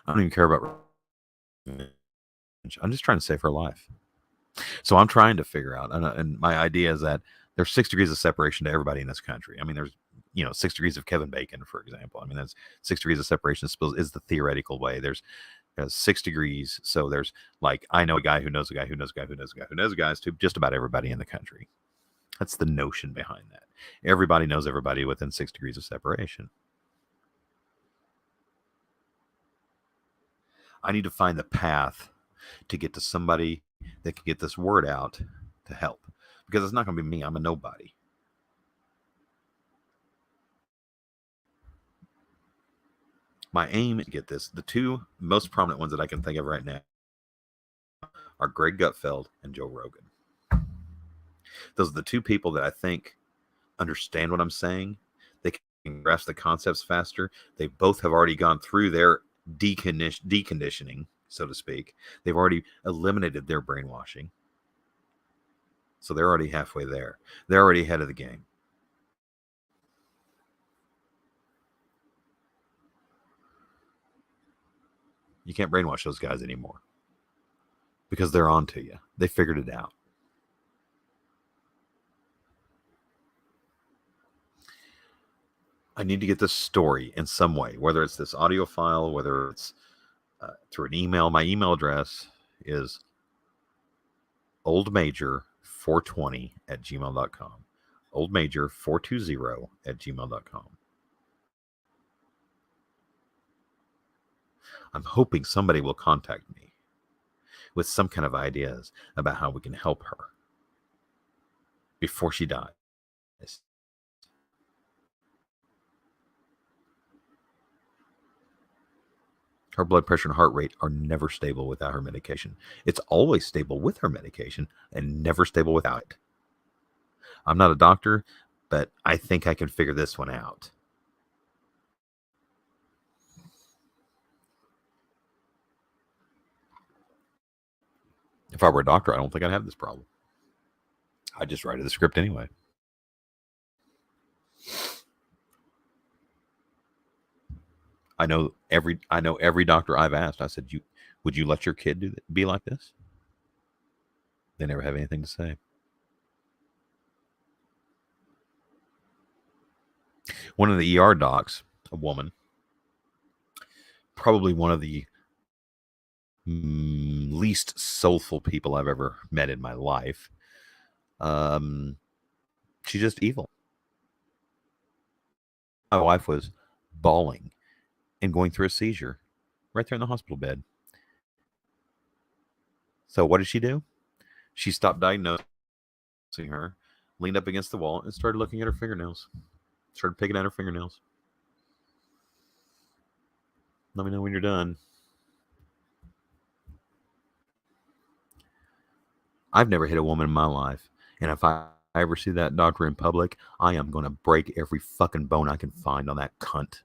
I don't even care about revenge. I'm just trying to save her life. So I'm trying to figure out, and my idea is that there's 6 degrees of separation to everybody in this country. I mean, there's 6 degrees of Kevin Bacon, for example. I mean, that's 6 degrees of separation is the theoretical way. There's 6 degrees. So there's, like, I know a guy who knows a guy who knows a guy who knows a guy who knows guys to just about everybody in the country. That's the notion behind that. Everybody knows everybody within 6 degrees of separation. I need to find the path to get to somebody that can get this word out to help. because it's not going to be me. I'm a nobody. My aim is to get this. The two most prominent ones that I can think of right now are Greg Gutfeld and Joe Rogan. Those are the two people that I think understand what I'm saying. They can grasp the concepts faster. They both have already gone through their deconditioning, so to speak. They've already eliminated their brainwashing. So they're already halfway there. They're already ahead of the game. You can't brainwash those guys anymore because they're on to you. They figured it out. I need to get this story in some way, whether it's this audio file, whether it's through an email. My email address is oldmajor420@gmail.com. oldmajor420@gmail.com. I'm hoping somebody will contact me with some kind of ideas about how we can help her before she dies. Her blood pressure and heart rate are never stable without her medication. It's always stable with her medication and never stable without it. I'm not a doctor, but I think I can figure this one out. If I were a doctor, I don't think I'd have this problem. I'd just write the script anyway. I know every doctor I've asked. I said, would you let your kid be like this? They never have anything to say. One of the ER docs, a woman, probably one of the least soulful people I've ever met in my life. She's just evil. My wife was bawling and going through a seizure right there in the hospital bed. So what did she do? She stopped diagnosing her, leaned up against the wall, and started looking at her fingernails. Started picking at her fingernails. Let me know when you're done. I've never hit a woman in my life. And if I ever see that doctor in public, I am going to break every fucking bone I can find on that cunt.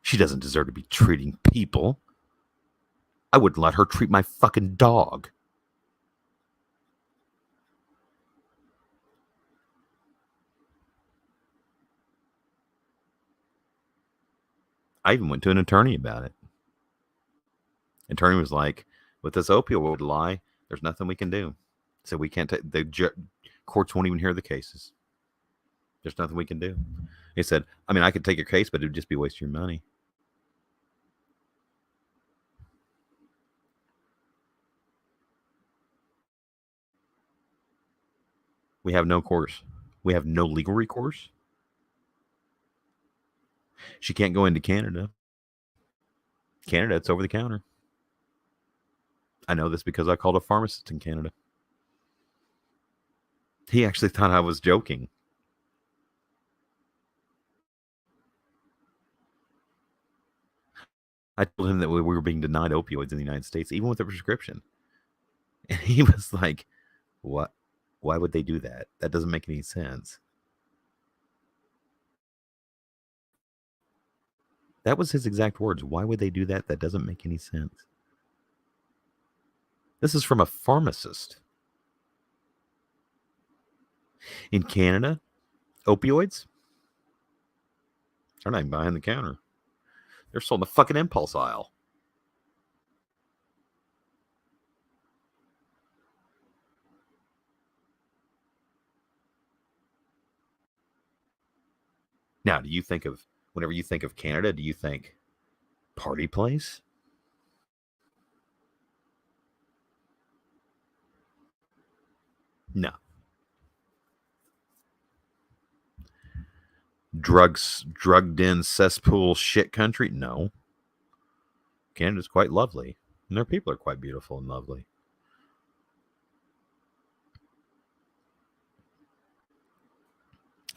She doesn't deserve to be treating people. I wouldn't let her treat my fucking dog. I even went to an attorney about it. Attorney was like, with this opioid lie, there's nothing we can do. So we can't take, the courts won't even hear the cases. There's nothing we can do. He said, I mean, I could take your case, but it would just be wasting your money. We have no course. We have no legal recourse. She can't go into Canada. Canada, it's over the counter. I know this because I called a pharmacist in Canada. He actually thought I was joking. I told him that we were being denied opioids in the United States, even with a prescription. And he was like, what? Why would they do that? That doesn't make any sense. That was his exact words. Why would they do that? That doesn't make any sense. This is from a pharmacist. In Canada, opioids, they're not even behind the counter. They're sold in the fucking impulse aisle. Now, do you think of, whenever you think of Canada, do you think party place? No. Drugged in cesspool shit country? No. Canada's quite lovely, and their people are quite beautiful and lovely.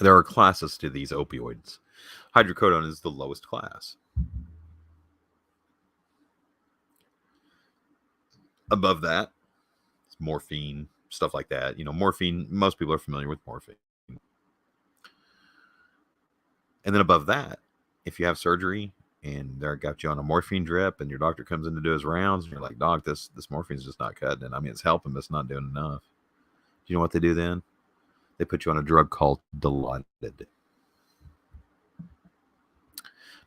There are classes to these opioids. Hydrocodone is the lowest class. Above that, it's morphine, stuff like that. Morphine, most people are familiar with morphine. And then above that, if you have surgery and they're got you on a morphine drip and your doctor comes in to do his rounds and you're like, doc, this morphine's just not cutting it. I mean, it's helping, but it's not doing enough. Do you know what they do then? They put you on a drug called Dilaudid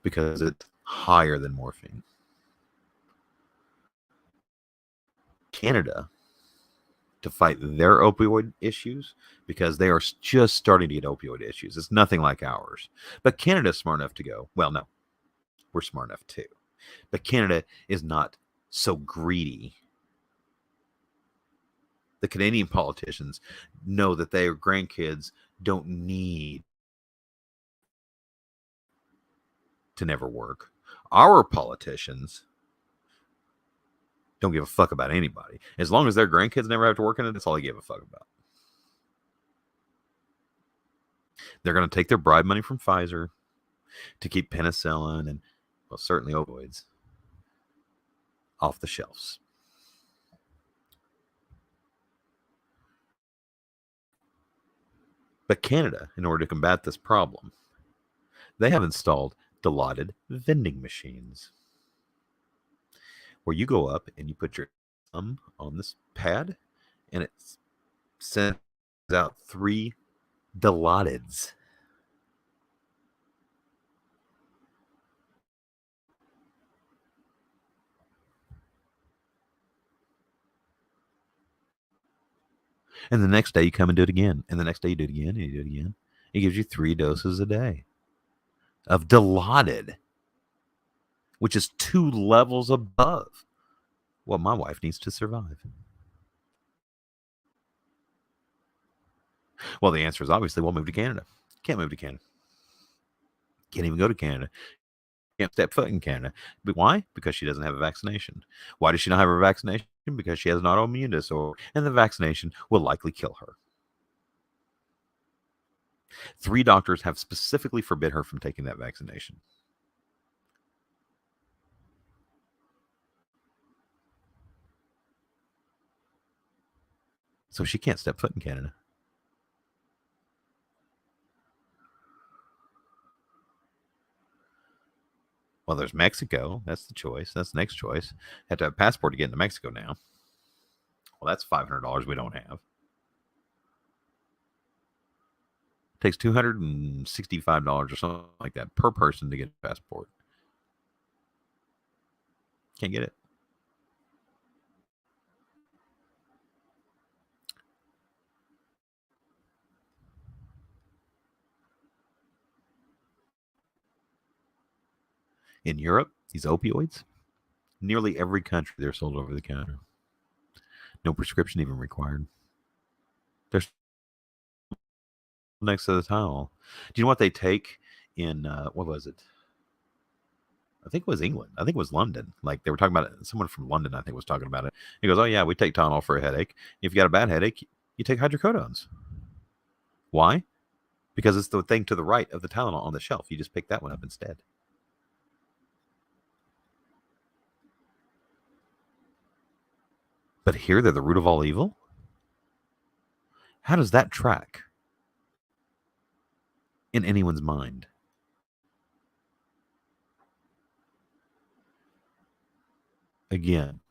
because it's higher than morphine. Canada, to fight their opioid issues, because they are just starting to get opioid issues. It's nothing like ours. But Canada's smart enough to go, well, no, we're smart enough too. But Canada is not so greedy. The Canadian politicians know that their grandkids don't need to never work. Our politicians don't give a fuck about anybody. As long as their grandkids never have to work in it, that's all they give a fuck about. They're going to take their bribe money from Pfizer to keep penicillin and, well, certainly opioids off the shelves. But Canada, in order to combat this problem, they have installed Dilaudid vending machines where you go up and you put your thumb on this pad and it sends out 3 Dilaudid's. And the next day you come and do it again. And the next day you do it again and you do it again. It gives you 3 doses a day of Dilaudid, which is 2 levels above what my wife needs to survive. Well, the answer is obviously, we'll move to Canada. Can't move to Canada. Can't even go to Canada. Can't step foot in Canada. But why? Because she doesn't have a vaccination. Why does she not have a vaccination? Because she has an autoimmune disorder, and the vaccination will likely kill her. 3 doctors have specifically forbid her from taking that vaccination. So she can't step foot in Canada. Well, there's Mexico. That's the choice. That's the next choice. Have to have a passport to get into Mexico now. Well, that's $500 we don't have. It takes $265 or something like that per person to get a passport. Can't get it. In Europe, these opioids, nearly every country, they're sold over the counter. No prescription even required. They're next to the Tylenol. Do you know what they take in, what was it? I think it was England. I think it was London. Like, they were talking about it. Someone from London, I think, was talking about it. He goes, oh, yeah, we take Tylenol for a headache. If you got a bad headache, you take hydrocodones. Why? Because it's the thing to the right of the Tylenol on the shelf. You just pick that one up instead. But here they're the root of all evil? How does that track in anyone's mind? Again,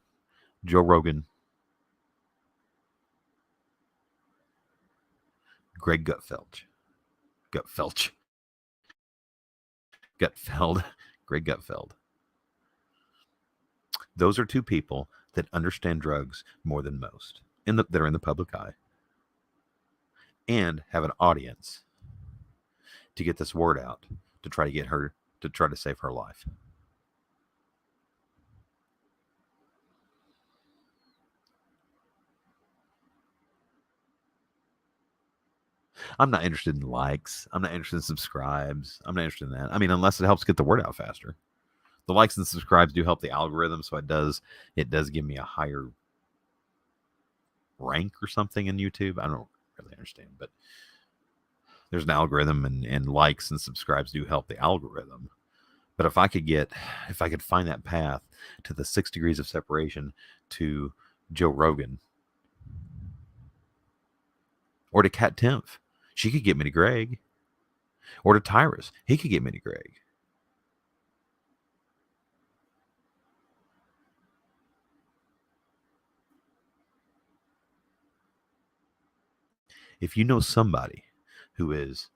Joe Rogan, Greg Gutfeld, Greg Gutfeld. Those are 2 people that understand drugs more than most, that are in the public eye, and have an audience to get this word out, to try to get her, to try to save her life. I'm not interested in likes. I'm not interested in subscribes. I'm not interested in that. I mean, unless it helps get the word out faster. The likes and subscribes do help the algorithm, so it does give me a higher rank or something in YouTube. I don't really understand, but there's an algorithm, and likes and subscribes do help the algorithm. But if I could find that path to the 6 degrees of separation to Joe Rogan or to Kat Timpf, she could get me to Greg, or to Tyrus, he could get me to Greg. If you know somebody who is,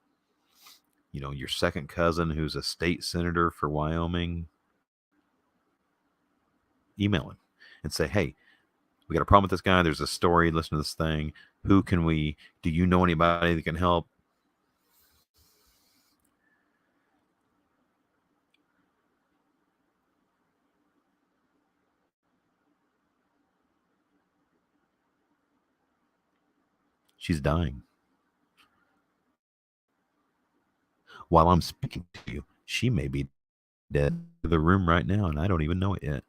your second cousin who's a state senator for Wyoming, email him and say, hey, we got a problem with this guy. There's a story. Listen to this thing. Do you know anybody that can help? She's dying. While I'm speaking to you, she may be dead in the room right now, and I don't even know it yet.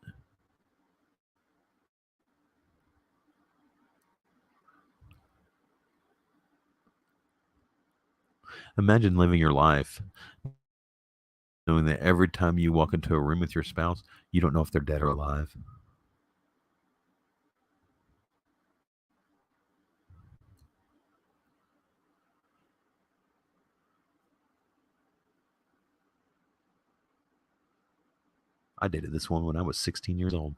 Imagine living your life knowing that every time you walk into a room with your spouse, you don't know if they're dead or alive. I dated this one when I was 16 years old.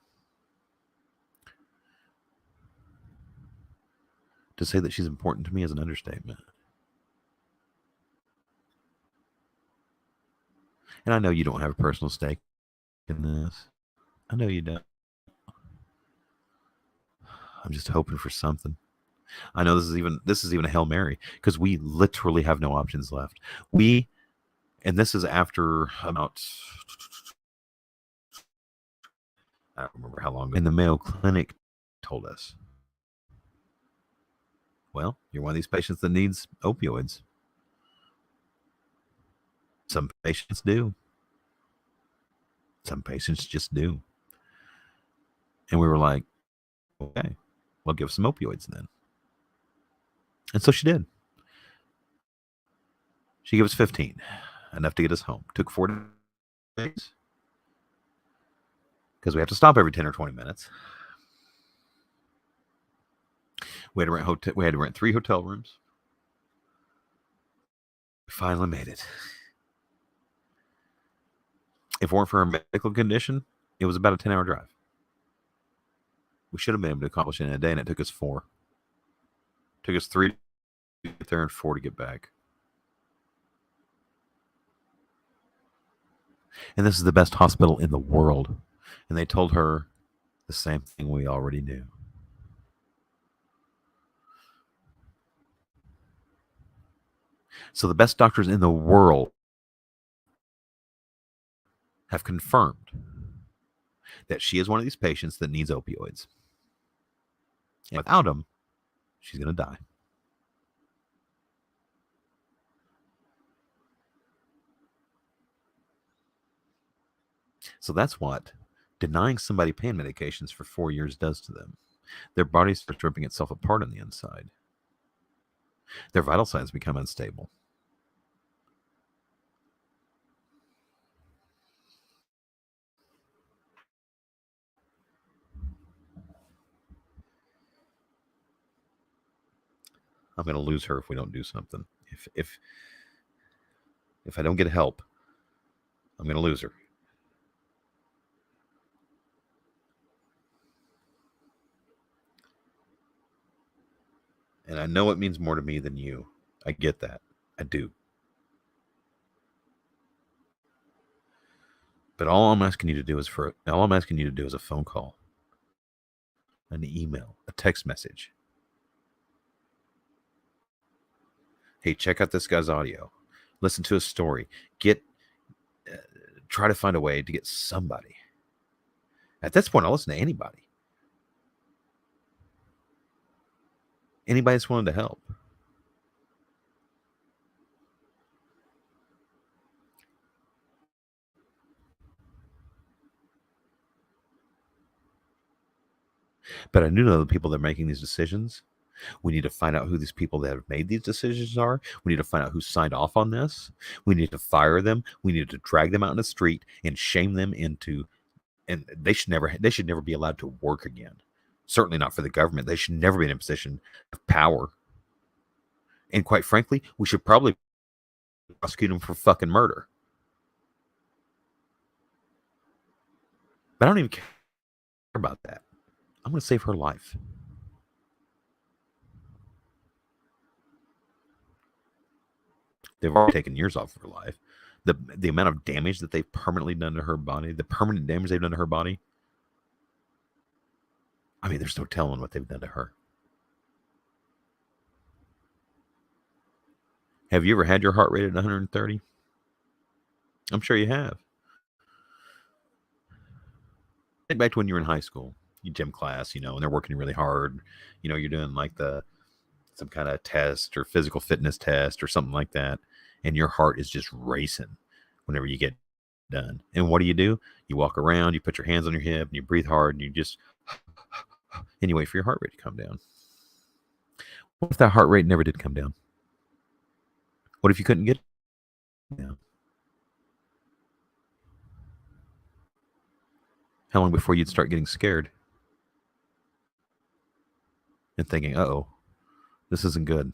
To say that she's important to me is an understatement. And I know you don't have a personal stake in this. I know you don't. I'm just hoping for something. I know this is even a Hail Mary because we literally have no options left. And this is after about, I don't remember how long, and the Mayo Clinic told us, well, you're one of these patients that needs opioids. Some patients do. Some patients just do. And we were like, okay, well, give some opioids then. And so she did. She gave us 15, enough to get us home. Took 4 days because we have to stop every 10 or 20 minutes. We had to rent 3 hotel rooms. We finally made it. If it weren't for her medical condition, it was about a 10-hour drive. We should have been able to accomplish it in a day, and it took us 4. It took us 3 to get there and 4 to get back. And this is the best hospital in the world. And they told her the same thing we already knew. So the best doctors in the world have confirmed that she is one of these patients that needs opioids. And without them, she's going to die. So that's what denying somebody pain medications for 4 years does to them. Their body starts ripping itself apart on the inside. Their vital signs become unstable. I'm going to lose her if we don't do something. If I don't get help, I'm going to lose her. And I know it means more to me than you. I get that. I do. But all I'm asking you to do is a phone call, an email, a text message. Hey, check out this guy's audio. Listen to his story. Try to find a way to get somebody. At this point, I'll listen to anybody. Anybody that's willing to help. But I do know the people that are making these decisions. We need to find out who these people that have made these decisions are. We need to find out who signed off on this. We need to fire them. We need to drag them out in the street and shame them into, and they should never be allowed to work again. Certainly not for the government. They should never be in a position of power. And quite frankly, we should probably prosecute them for fucking murder. But I don't even care about that. I'm going to save her life. They've already taken years off of her life. The amount of damage that they've permanently done to her body, the permanent damage they've done to her body, I mean, there's no telling what they've done to her. Have you ever had your heart rate at 130? I'm sure you have. Think back to when you were in high school, you gym class, and they're working really hard. You're doing like some kind of test or physical fitness test or something like that, and your heart is just racing whenever you get done. And what do? You walk around, you put your hands on your hip, and you breathe hard, and you just and you wait for your heart rate to come down. What if that heart rate never did come down? What if you couldn't get it down? How long before you'd start getting scared and thinking, uh-oh, this isn't good?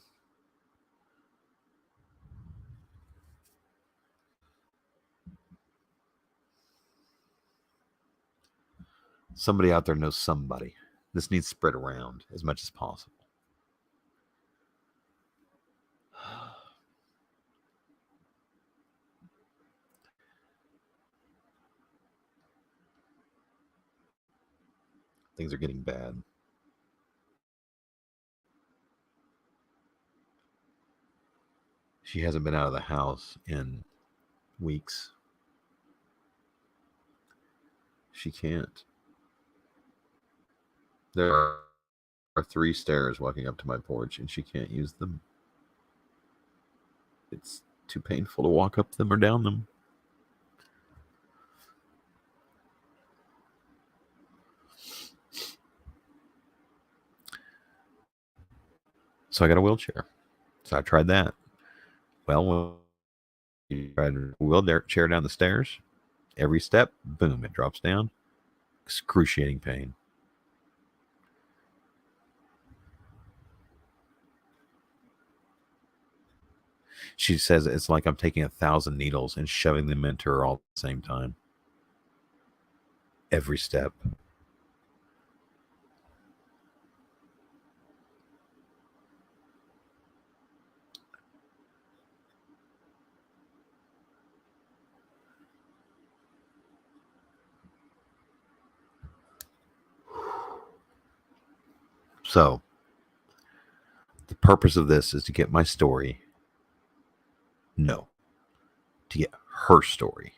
Somebody out there knows somebody. This needs spread around as much as possible. Things are getting bad. She hasn't been out of the house in weeks. She can't. There are 3 stairs walking up to my porch, and she can't use them. It's too painful to walk up them or down them. So I got a wheelchair. So I tried that. Well, when you tried a wheelchair down the stairs, every step, boom, it drops down. Excruciating pain. She says it's like I'm taking 1,000 needles and shoving them into her all at the same time. Every step. So, the purpose of this is to get my story. No. To get her story.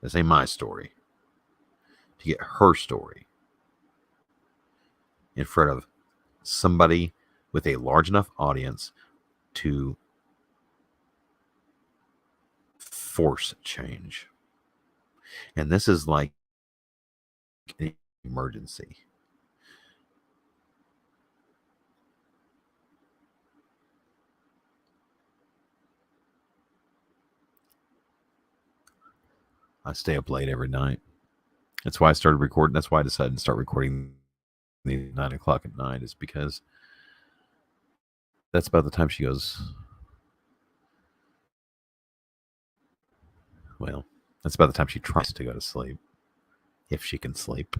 This ain't my story. To get her story in front of somebody with a large enough audience to force change. And this is like an emergency. I stay up late every night. That's why I started recording. That's why I decided to start recording the 9 o'clock at night, is because that's about the time she goes. Well, that's about the time she tries to go to sleep, if she can sleep.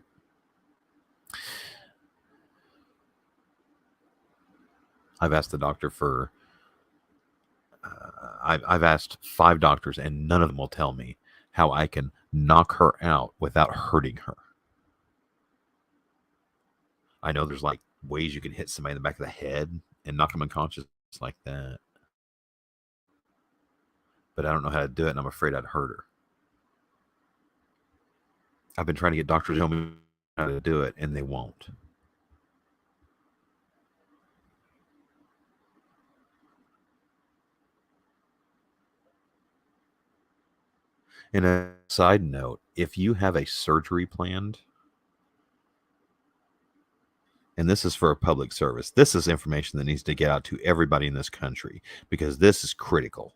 I've asked the doctor for. I've asked 5 doctors, and none of them will tell me how I can knock her out without hurting her. I know there's like ways you can hit somebody in the back of the head and knock them unconscious like that, but I don't know how to do it, and I'm afraid I'd hurt her. I've been trying to get doctors to tell me how to do it, and they won't. And a side note, if you have a surgery planned, And this is for a public service. This is information that needs to get out to everybody in this country because this is critical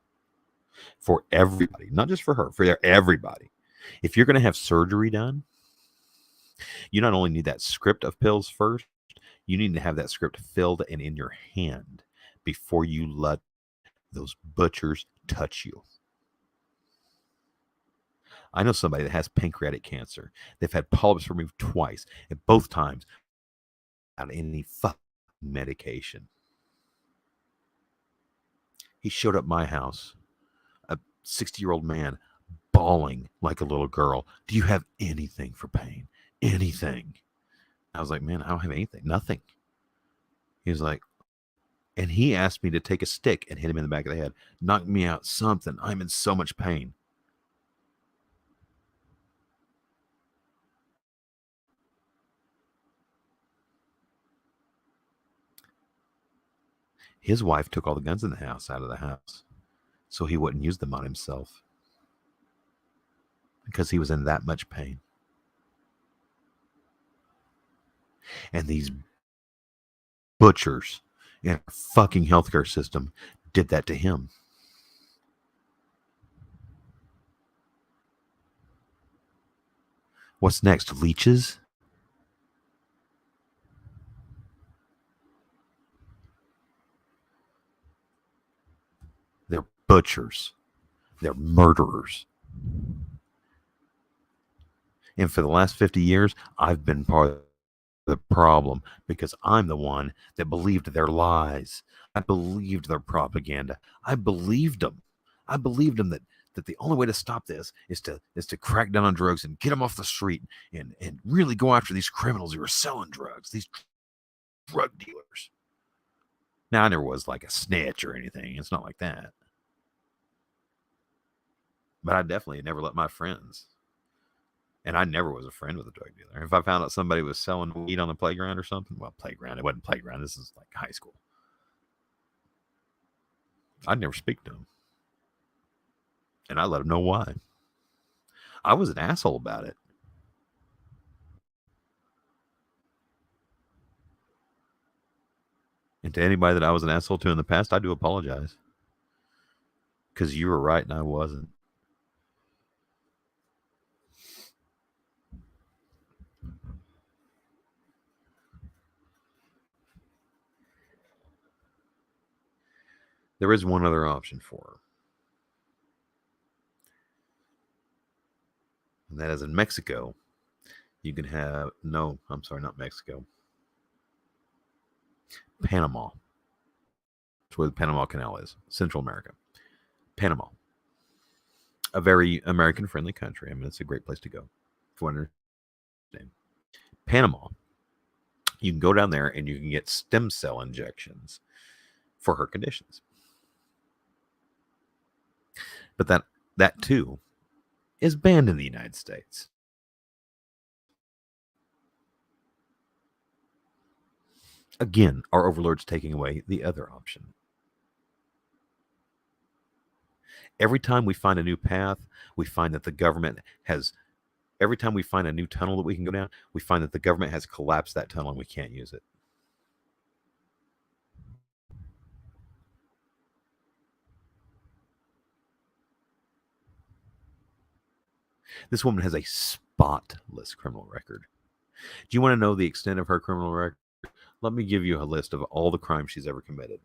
for everybody, not just for her, for everybody. If you're going to have surgery done, you not only need that script of pills first, you need to have that script filled and in your hand before you let those butchers touch you. I know somebody that has pancreatic cancer. They've had polyps removed twice, and both times without any fucking medication. He showed up at my house, a 60-year-old man, bawling like a little girl. Do you have anything for pain? Anything? I was like, man, I don't have anything. Nothing. He was like, and he asked me to take a stick and hit him in the back of the head. Knock me out, something. I'm in so much pain. His wife took all the guns in the house out of the house so he wouldn't use them on himself because he was in that much pain. And these butchers in our fucking healthcare system did that to him. What's next? Leeches? They're butchers. They're murderers. And for the last 50 years, I've been part of the problem because I'm the one that believed their lies. I believed their propaganda. I believed them. I believed them that the only way to stop this is to crack down on drugs and get them off the street and really go after these criminals who are selling drugs, these drug dealers. Now, I never was like a snitch or anything. It's not like that. But I definitely never let my friends. And I never was a friend with a drug dealer. If I found out somebody was selling weed on the playground or something, well, playground, it wasn't playground. This is like high school. I'd never speak to them. And I let them know why. I was an asshole about it. And to anybody that I was an asshole to in the past, I do apologize. Because you were right and I wasn't. There is one other option for her. And that is in Mexico. You can have, no, I'm sorry, not Mexico. Panama. That's where the Panama Canal is. Central America. Panama. A very American-friendly country. I mean, it's a great place to go. If you want to understand. Panama. You can go down there and you can get stem cell injections for her conditions. But that too is banned in the United States. Again, our overlords taking away the other option. Every time we find a new path, we find that the government has, every time we find a new tunnel that we can go down, we find that the government has collapsed that tunnel and we can't use it. This woman has a spotless criminal record. Do you want to know the extent of her criminal record? Let me give you a list of all the crimes she's ever committed.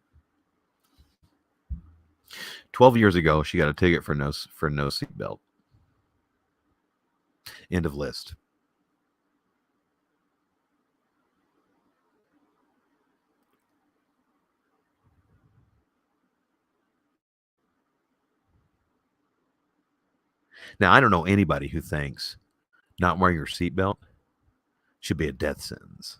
12 years ago, she got a ticket for no seatbelt. End of list. Now, I don't know anybody who thinks not wearing your seatbelt should be a death sentence.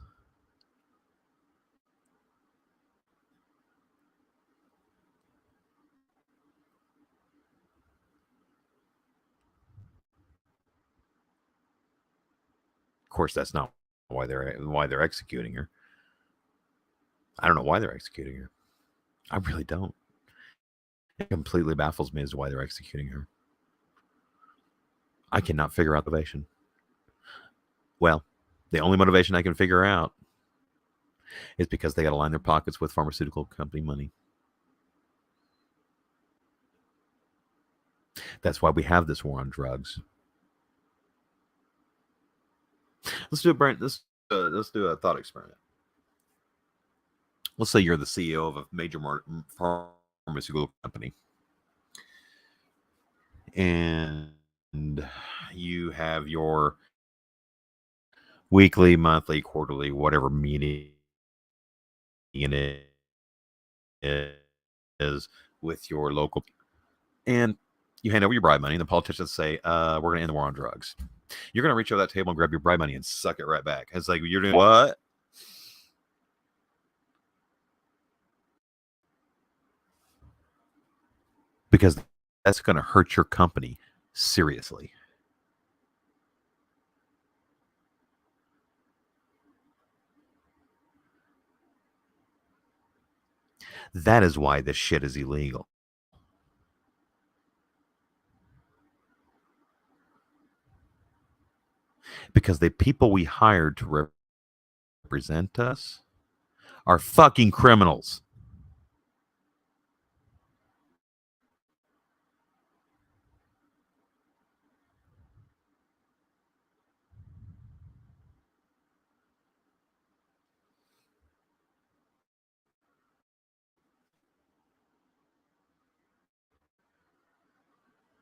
Of course, that's not why they're executing her. I don't know why they're executing her. I really don't. It completely baffles me as to why they're executing her. I cannot figure out the motivation. Well, the only motivation I can figure out It's because they got to line their pockets with pharmaceutical company money. That's why we have this war on drugs. Let's do a thought experiment. Let's say you're the CEO of a major pharmaceutical company, and you have your weekly, monthly, quarterly, whatever meeting it is with your local, and you hand over your bribe money, and the politicians say, we're going to end the war on drugs. You're going to reach over that table and grab your bribe money and suck it right back. It's like, you're doing what? Because that's going to hurt your company seriously. That is why this shit is illegal. Because the people we hired to represent us are fucking criminals.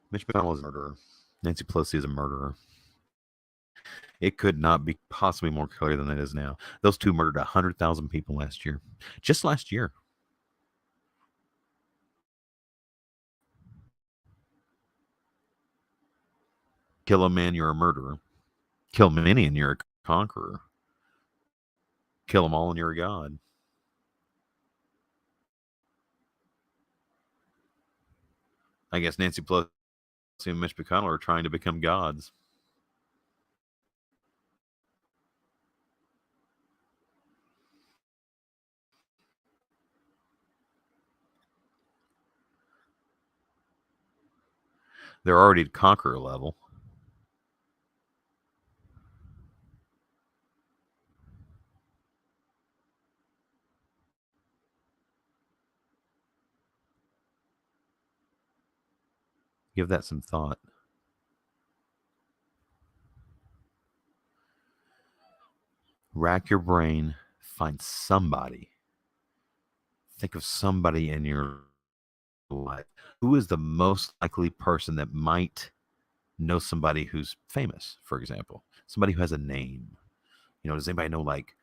Mitch McConnell is a murderer. Nancy Pelosi is a murderer. It could not be possibly more clear than it is now. Those two murdered 100,000 people last year. Just last year. Kill a man, you're a murderer. Kill many, and you're a conqueror. Kill them all, and you're a god. I guess Nancy Pelosi and Mitch McConnell are trying to become gods. They're already at conqueror level. Give that some thought. Rack your brain. Find somebody. Think of somebody in your life. Who is the most likely person that might know somebody who's famous, for example? Somebody who has a name. You know, does anybody know, like,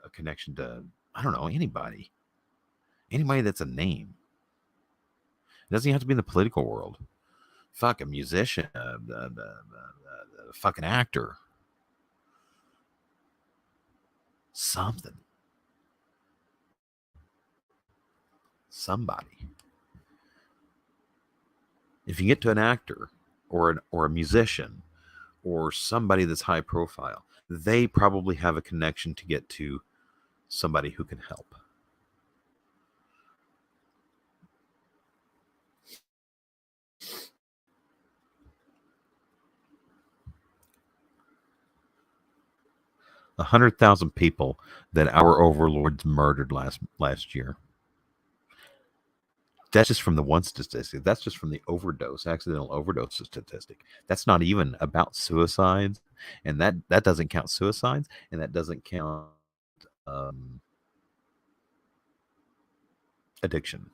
a connection to, I don't know, anybody? Anybody that's a name. It doesn't even have to be in the political world. Fuck, a musician, a fucking actor. Something. Somebody. If you get to an actor or a musician or somebody that's high profile, they probably have a connection to get to somebody who can help. A 100,000 people that our overlords murdered last year. That's just from the one statistic. That's just from the accidental overdose statistic. That's not even about suicides, and that doesn't count suicides, and that doesn't count addiction.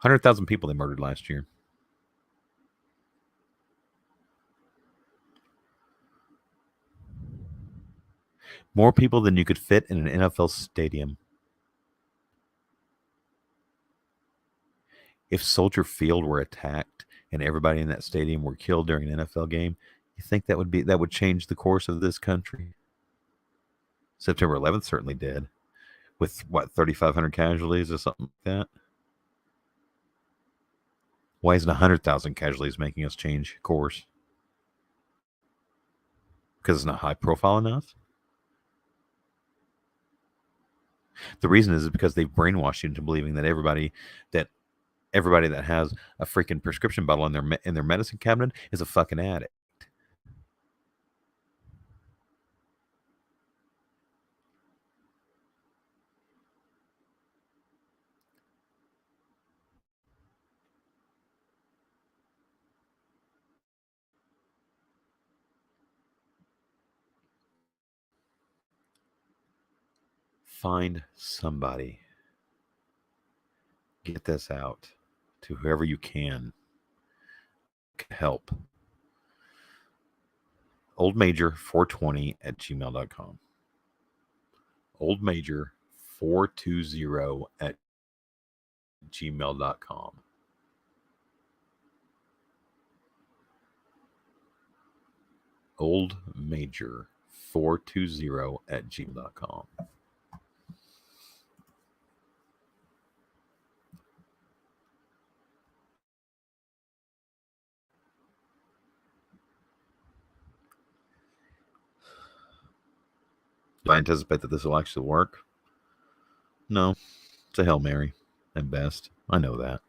$100,000 people they murdered last year. More people than you could fit in an NFL stadium. If Soldier Field were attacked and everybody in that stadium were killed during an NFL game, you think that would change the course of this country? September 11th certainly did, with what, 3,500 casualties or something like that. Why isn't 100,000 casualties making us change course? Because it's not high profile enough. The reason is because they've brainwashed you into believing that everybody that Everybody that has a freaking prescription bottle in their medicine cabinet is a fucking addict. Find somebody. Get this out to whoever you can help. oldmajor420@gmail.com. oldmajor420@gmail.com. oldmajor420@gmail.com. Do I anticipate that this will actually work? No. It's a Hail Mary at best. I know that.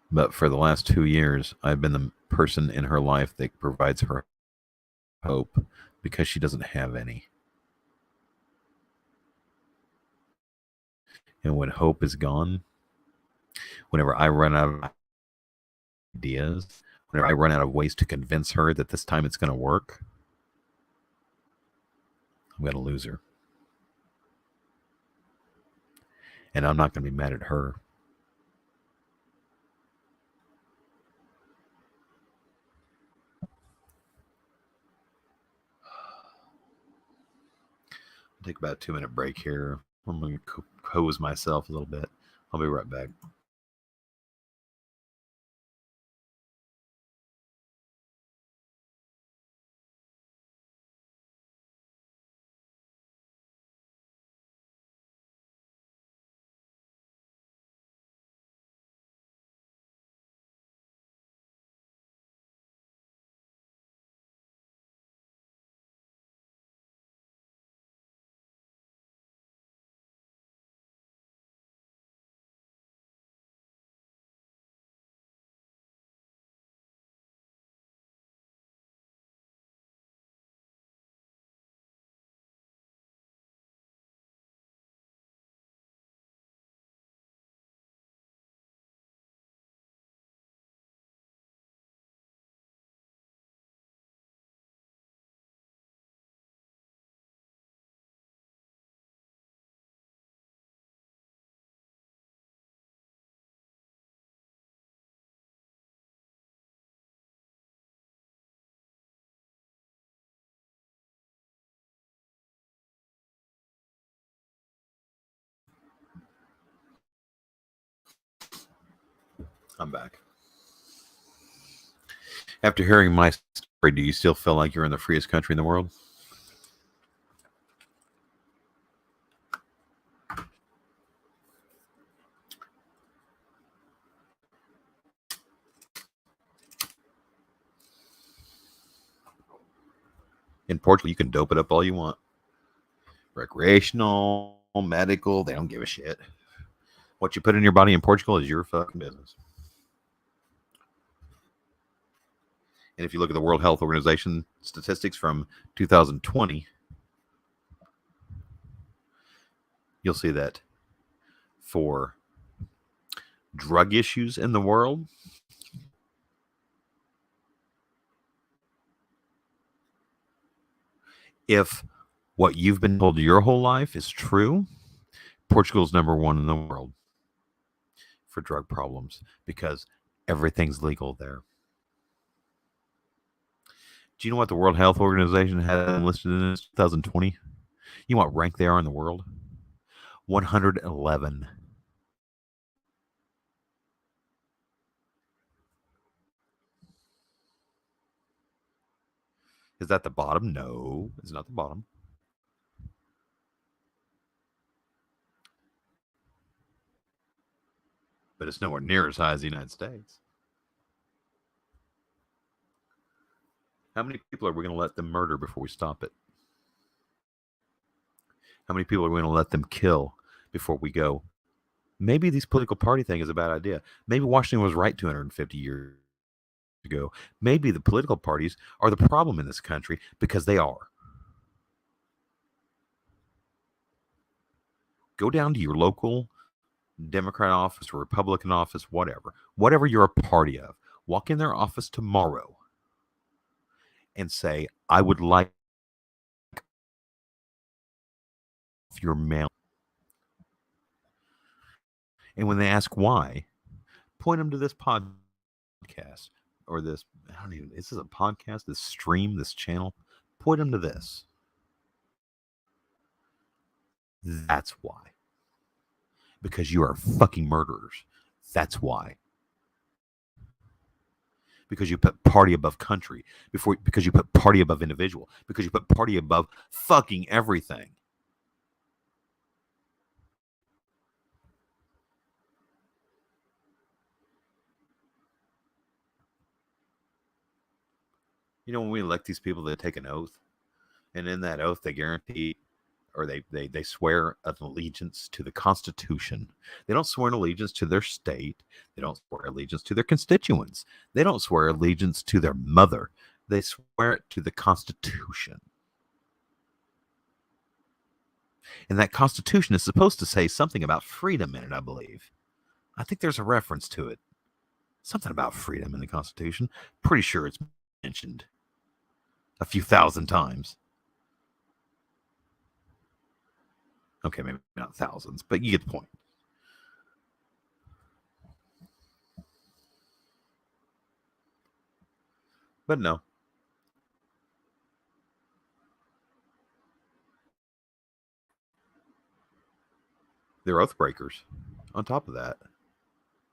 But for the last 2 years, I've been the person in her life that provides her hope because she doesn't have any. And when hope is gone, whenever I run out of ideas, whenever I run out of ways to convince her that this time it's going to work, I'm going to lose her. And I'm not going to be mad at her. I'll take about a 2-minute break here. I'm going to hose myself a little bit. I'll be right back. I'm back. After hearing my story, do you still feel like you're in the freest country in the world? In Portugal, you can dope it up all you want. Recreational, medical, they don't give a shit. What you put in your body in Portugal is your fucking business. And if you look at the World Health Organization statistics from 2020, you'll see that for drug issues in the world, if what you've been told your whole life is true, Portugal's number one in the world for drug problems because everything's legal there. Do you know what the World Health Organization had listed in 2020? You know what rank they are in the world? 111. Is that the bottom? No, it's not the bottom. But it's nowhere near as high as the United States. How many people are we going to let them murder before we stop it? How many people are we going to let them kill before we go, Maybe this political party thing is a bad idea. Maybe Washington was right 250 years ago. Maybe the political parties are the problem in this country because they are. Go down to your local Democrat office or Republican office, whatever you're a party of. Walk in their office tomorrow and say, I would like your mail. And when they ask why, point them to this podcast or this, I don't even, is this a podcast, this stream, this channel? Point them to this. That's why. Because you are fucking murderers. That's why. Because you put party above country, because you put party above individual, because you put party above fucking everything. You know, when we elect these people, they take an oath, and in that oath, they guarantee or they swear an allegiance to the Constitution. They don't swear an allegiance to their state. They don't swear allegiance to their constituents. They don't swear allegiance to their mother. They swear it to the Constitution. And that Constitution is supposed to say something about freedom in it, I believe. I think there's a reference to it. Something about freedom in the Constitution. Pretty sure it's mentioned a few thousand times. Okay, maybe not thousands, but you get the point. But no. They're oath breakers. On top of that,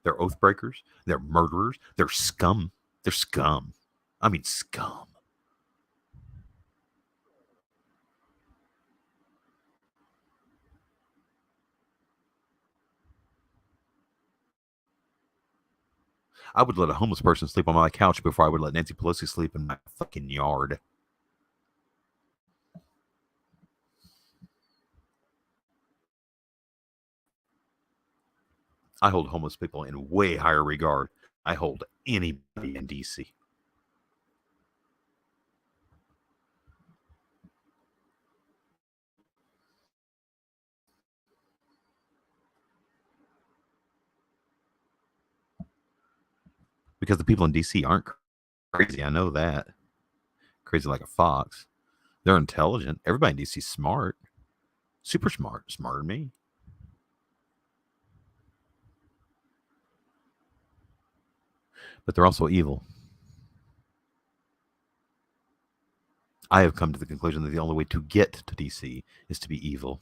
they're oath breakers. They're murderers. They're scum. They're scum. I mean, scum. I would let a homeless person sleep on my couch before I would let Nancy Pelosi sleep in my fucking yard. I hold homeless people in way higher regard. I hold anybody in DC. Because the people in DC aren't crazy. I know that. Crazy like a fox. They're intelligent. Everybody in DC is smart. Super smart. Smarter than me. But they're also evil. I have come to the conclusion that the only way to get to DC is to be evil.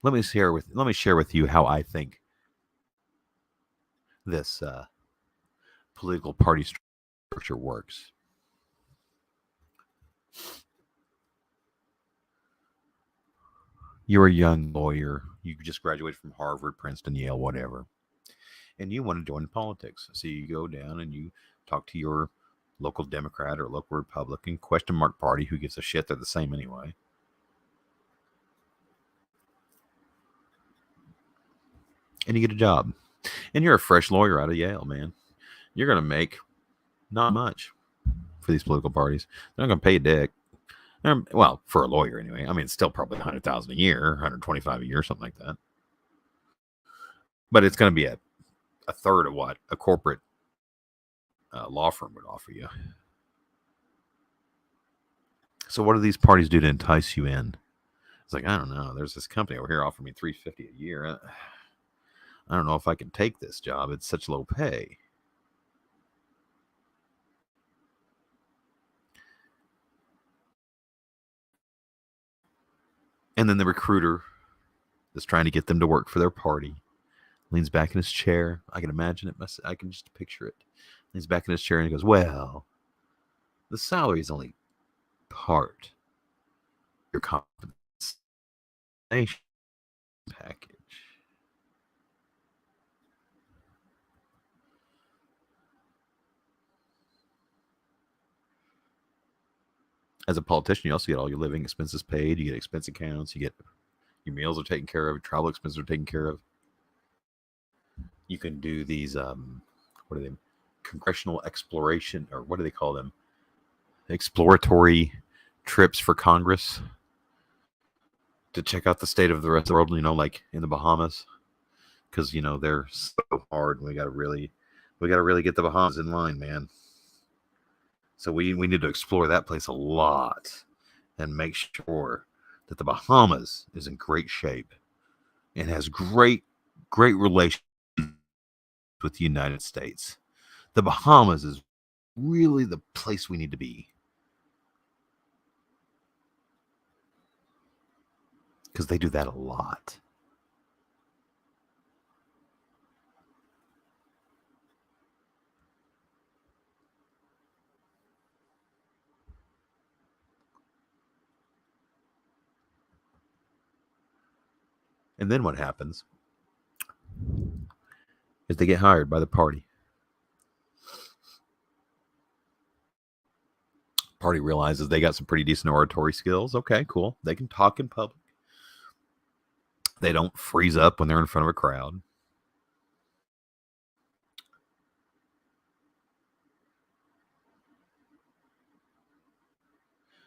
Let me share with you how I think this political party structure works. You're a young lawyer. You just graduated from Harvard, Princeton, Yale, whatever, and you want to join politics. So you go down and you talk to your local Democrat or local Republican question mark party. Who gives a shit? They're the same anyway. And you get a job. And you're a fresh lawyer out of Yale, man. You're going to make not much for these political parties. They're not going to pay a dick. Well, for a lawyer anyway. I mean, it's still probably 100,000 a year, 125 a year, something like that. But it's going to be a third of what a corporate law firm would offer you. So what do these parties do to entice you in? It's like, I don't know. There's this company over here offering me $350 a year. I don't know if I can take this job. It's such low pay. And then the recruiter that's trying to get them to work for their party leans back in his chair. I can imagine it. I can just picture it. Leans back in his chair and he goes, well, the salary is only part of your compensation package. As a politician, you also get all your living expenses paid. You get expense accounts. You get your meals are taken care of. Travel expenses are taken care of. You can do these what are they? Congressional exploration, or what do they call them? Exploratory trips for Congress to check out the state of the rest of the world. Like in the Bahamas, because they're so hard. We got to really get the Bahamas in line, man. So we need to explore that place a lot and make sure that the Bahamas is in great shape and has great relations with the United States. The Bahamas is really the place we need to be, because they do that a lot. And then what happens is they get hired by the party. Party realizes they got some pretty decent oratory skills. Okay, cool. They can talk in public. They don't freeze up when they're in front of a crowd.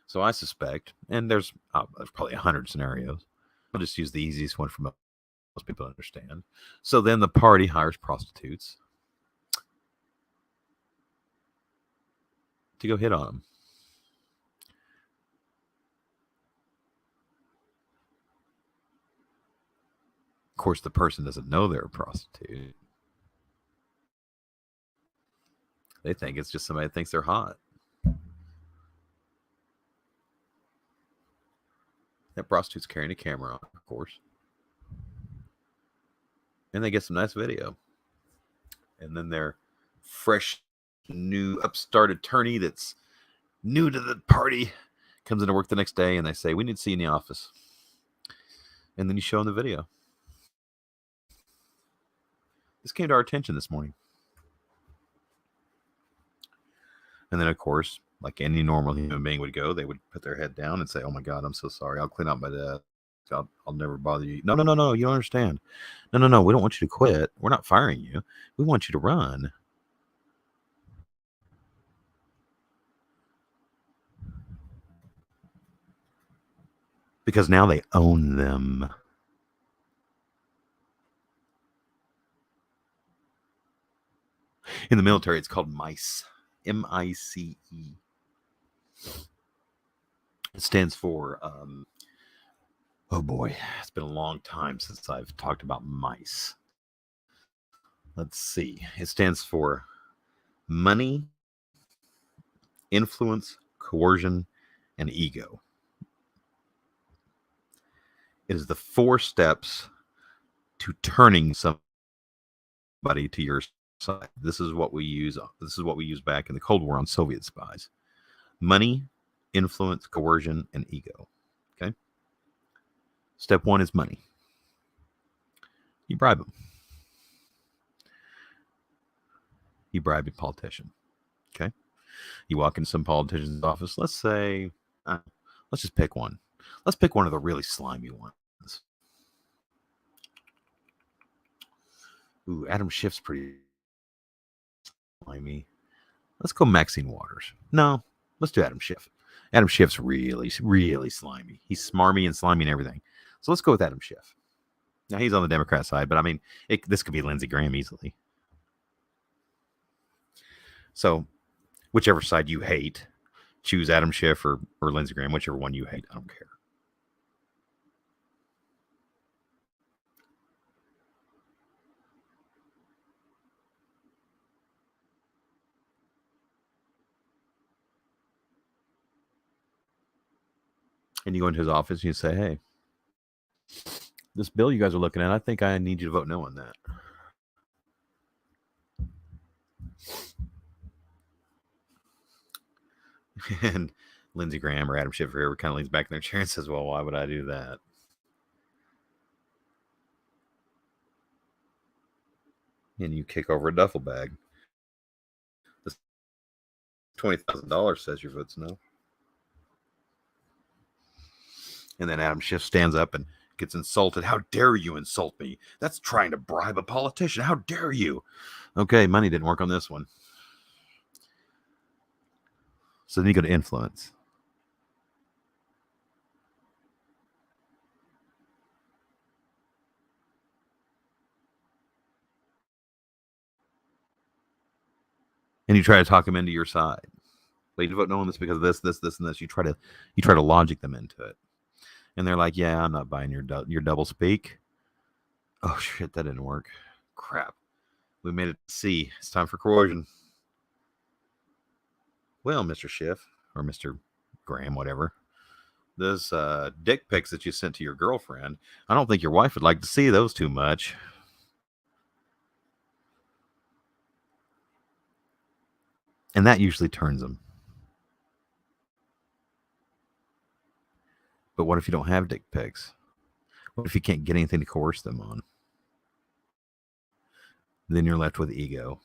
So I suspect, and there's probably 100 scenarios. I'll just use the easiest one for most people to understand. So then the party hires prostitutes to go hit on them. Of course, the person doesn't know they're a prostitute. They think it's just somebody that thinks they're hot. That prostitute's carrying a camera on, of course. And they get some nice video. And then their fresh, new, upstart attorney that's new to the party comes into work the next day and they say, "We need to see you in the office." And then you show them the video. This came to our attention this morning. And then, of course, like any normal human being would go, they would put their head down and say, "Oh my God, I'm so sorry. I'll clean out my desk. I'll never bother you." No. You don't understand. No. We don't want you to quit. We're not firing you. We want you to run. Because now they own them. In the military, it's called MICE. MICE. It stands for, oh boy, it's been a long time since I've talked about mice. Let's see. It stands for money, influence, coercion, and ego. It is the 4 steps to turning somebody to your side. This is what we use. This is what we use back in the Cold War on Soviet spies. Money, influence, coercion, and ego. Okay. Step 1 is money. You bribe them. You bribe a politician. Okay. You walk into some politician's office. Let's say, let's just pick one. Let's pick one of the really slimy ones. Ooh, Adam Schiff's pretty slimy. Let's go Maxine Waters. No, let's do Adam Schiff. Adam Schiff's really, really slimy. He's smarmy and slimy and everything. So let's go with Adam Schiff. Now, he's on the Democrat side, but I mean, this could be Lindsey Graham easily. So whichever side you hate, choose Adam Schiff or Lindsey Graham, whichever one you hate. I don't care. And you go into his office and you say, "Hey, this bill you guys are looking at, I think I need you to vote no on that." And Lindsey Graham or Adam Schiff or whoever kind of leans back in their chair and says, "Well, why would I do that?" And you kick over a duffel bag. This $20,000 says your vote's no. And then Adam Schiff stands up and gets insulted. How dare you insult me? That's trying to bribe a politician. How dare you? Okay, money didn't work on this one. So then you go to influence. And you try to talk them into your side. Well, you vote no on this because of this, and this. You try to logic them into it, and they're like, "Yeah, I'm not buying your double speak." Oh shit, that didn't work. Crap, we made it C. It's time for corrosion. Well, Mr. Schiff or Mr. Graham, whatever. Those dick pics that you sent to your girlfriend, I don't think your wife would like to see those too much. And that usually turns them. But what if you don't have dick pics? What if you can't get anything to coerce them on? Then you're left with ego.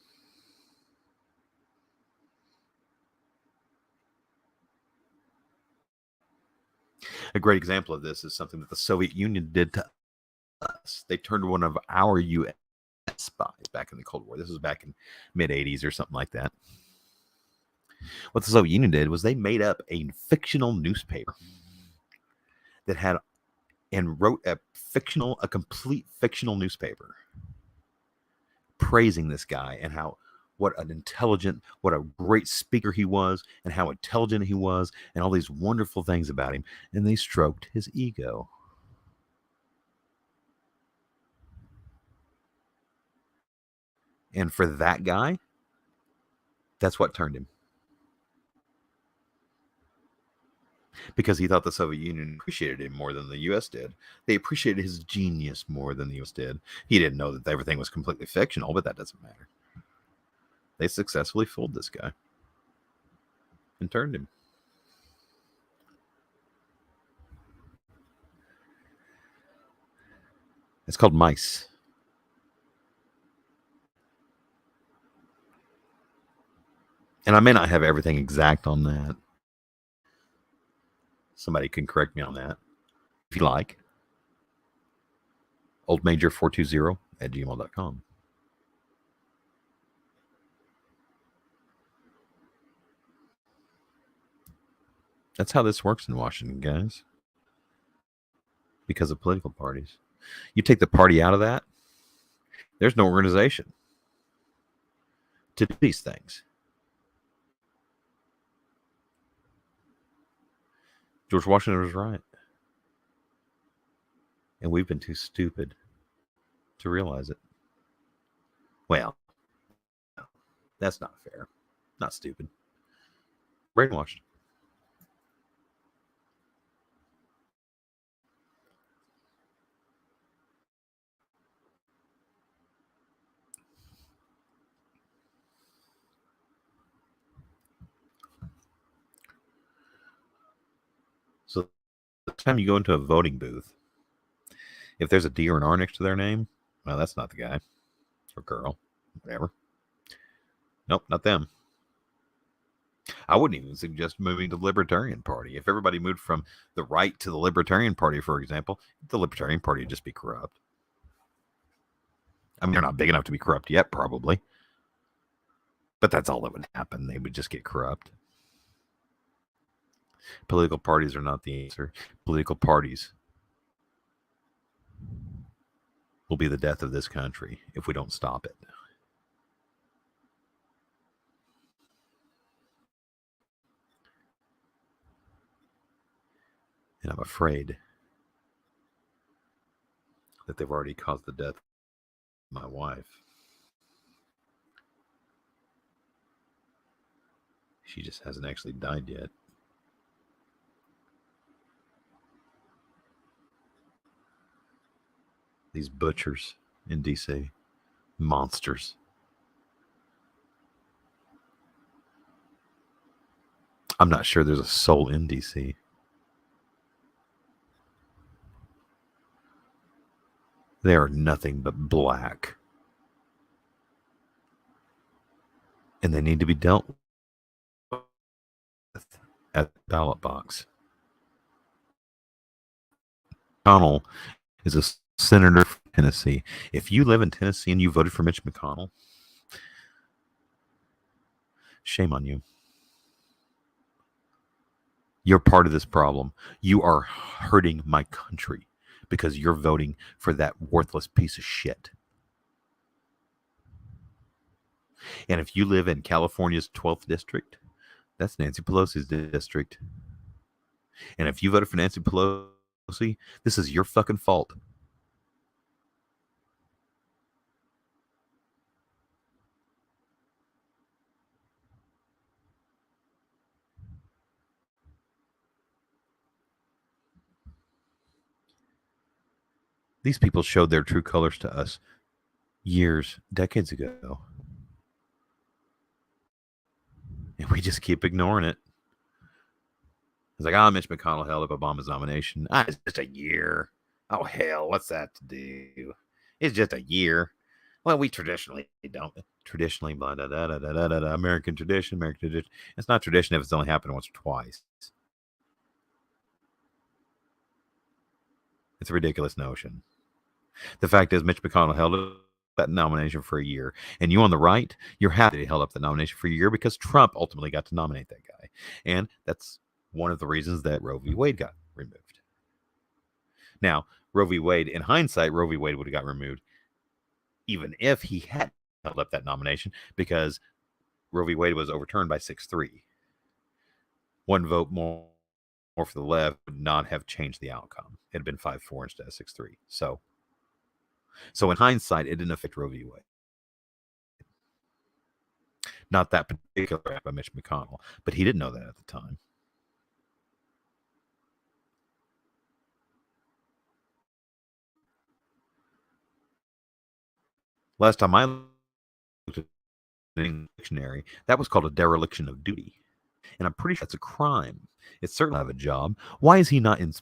A great example of this is something that the Soviet Union did to us. They turned one of our U.S. spies back in the Cold War. This was back in mid 80s or something like that. What the Soviet Union did was they made up a fictional newspaper that had and wrote a complete fictional newspaper praising this guy and what a great speaker he was, and how intelligent he was, and all these wonderful things about him. And they stroked his ego. And for that guy, that's what turned him. Because he thought the Soviet Union appreciated him more than the U.S. did. They appreciated his genius more than the U.S. did. He didn't know that everything was completely fictional, but that doesn't matter. They successfully fooled this guy and turned him. It's called mice. And I may not have everything exact on that. Somebody can correct me on that if you like. oldmajor420@gmail.com. That's how this works in Washington, guys. Because of political parties. You take the party out of that, there's no organization to do these things. George Washington was right. And we've been too stupid to realize it. Well, no, that's not fair. Not stupid. Brainwashed. So the time you go into a voting booth, if there's a D or an R next to their name, well, that's not the guy or girl, whatever. Nope, not them. I wouldn't even suggest moving to the Libertarian Party. If everybody moved from the right to the Libertarian Party, for example, the Libertarian Party would just be corrupt. I mean, they're not big enough to be corrupt yet, probably. But that's all that would happen. They would just get corrupt. Political parties are not the answer. Political parties will be the death of this country if we don't stop it. And I'm afraid that they've already caused the death of my wife. She just hasn't actually died yet. These butchers in DC, monsters. I'm not sure there's a soul in DC. They are nothing but black. And they need to be dealt with at the ballot box. McConnell is a senator from Tennessee. If you live in Tennessee and you voted for Mitch McConnell, shame on you. You're part of this problem. You are hurting my country because you're voting for that worthless piece of shit. And if you live in California's 12th district, that's Nancy Pelosi's district. And if you voted for Nancy Pelosi, this is your fucking fault. These people showed their true colors to us years, decades ago. And we just keep ignoring it. It's like, Mitch McConnell held up Obama's nomination. It's just a year. Oh, hell, what's that to do? It's just a year. Well, we traditionally don't. Traditionally, blah, da, da, da, da, da, da, American tradition, American tradition. It's not tradition if it's only happened once or twice. It's a ridiculous notion. The fact is, Mitch McConnell held up that nomination for a year. And you on the right, you're happy he held up the nomination for a year because Trump ultimately got to nominate that guy. And that's one of the reasons that Roe v. Wade got removed. Now, Roe v. Wade, in hindsight, Roe v. Wade would have got removed even if he had held up that nomination because Roe v. Wade was overturned by 6-3. One vote more for the left would not have changed the outcome. It had been 5-4 instead of 6-3. So in hindsight, it didn't affect Roe v. Wade. Not that particular act by Mitch McConnell, but he didn't know that at the time. Last time I looked at the dictionary, that was called a dereliction of duty. And I'm pretty sure that's a crime. It's certainly have a job. Why is he not in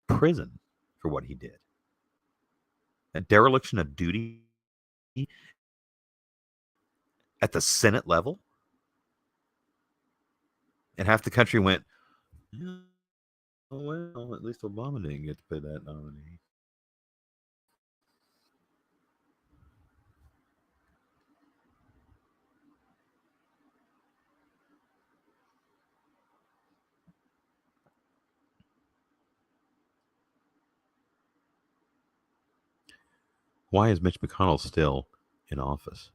prison for what he did? A dereliction of duty at the Senate level? And half the country went, yeah, well, at least Obama didn't get to pay that nominee. Why is Mitch McConnell still in office?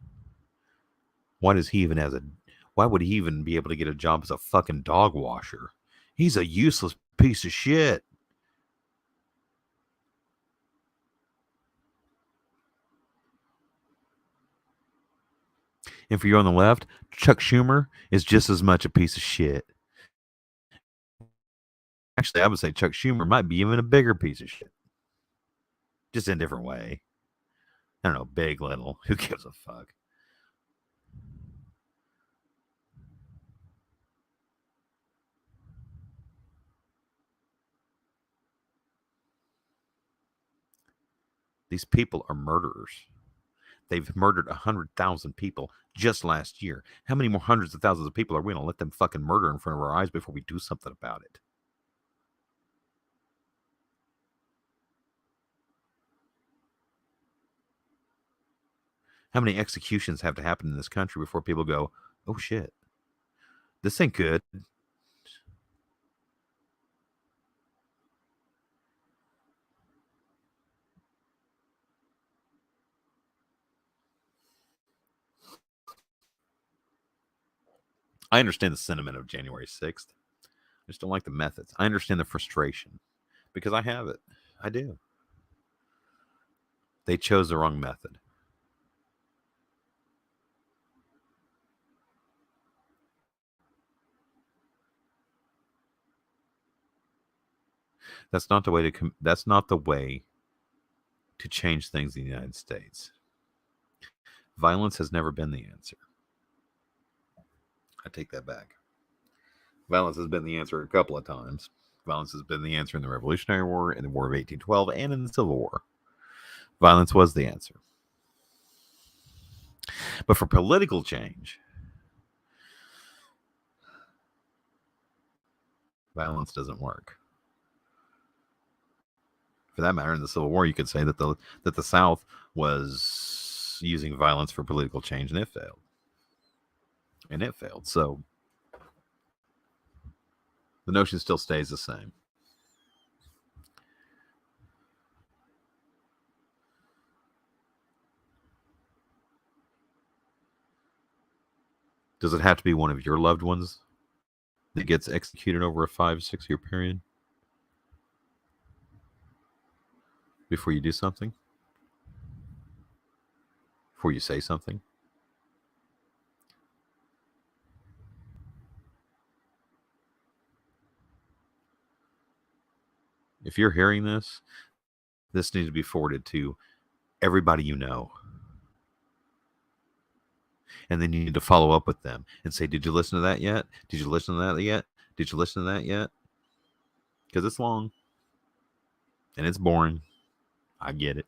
Why does he even why would he even be able to get a job as a fucking dog washer? He's a useless piece of shit. And for you on the left, Chuck Schumer is just as much a piece of shit. Actually, I would say Chuck Schumer might be even a bigger piece of shit. Just in a different way. I don't know, big, little. Who gives a fuck? These people are murderers. They've murdered 100,000 people just last year. How many more hundreds of thousands of people are we going to let them fucking murder in front of our eyes before we do something about it? How many executions have to happen in this country before people go, oh shit, this ain't good? I understand the sentiment of January 6th. I just don't like the methods. I understand the frustration because I have it. I do. They chose the wrong method. That's not the way to that's not the way to change things in the United States. Violence has never been the answer. I take that back. Violence has been the answer a couple of times. Violence has been the answer in the Revolutionary War, in the War of 1812, and in the Civil War. Violence was the answer. But for political change, violence doesn't work. For that matter, in the Civil War, you could say that the South was using violence for political change, and it failed. So the notion still stays the same. Does it have to be one of your loved ones that gets executed over a 5-6 year period before you do something? Before you say something? If you're hearing this, this needs to be forwarded to everybody you know. And then you need to follow up with them and say, did you listen to that yet? Did you listen to that yet? Did you listen to that yet? Because it's long and it's boring. I get it.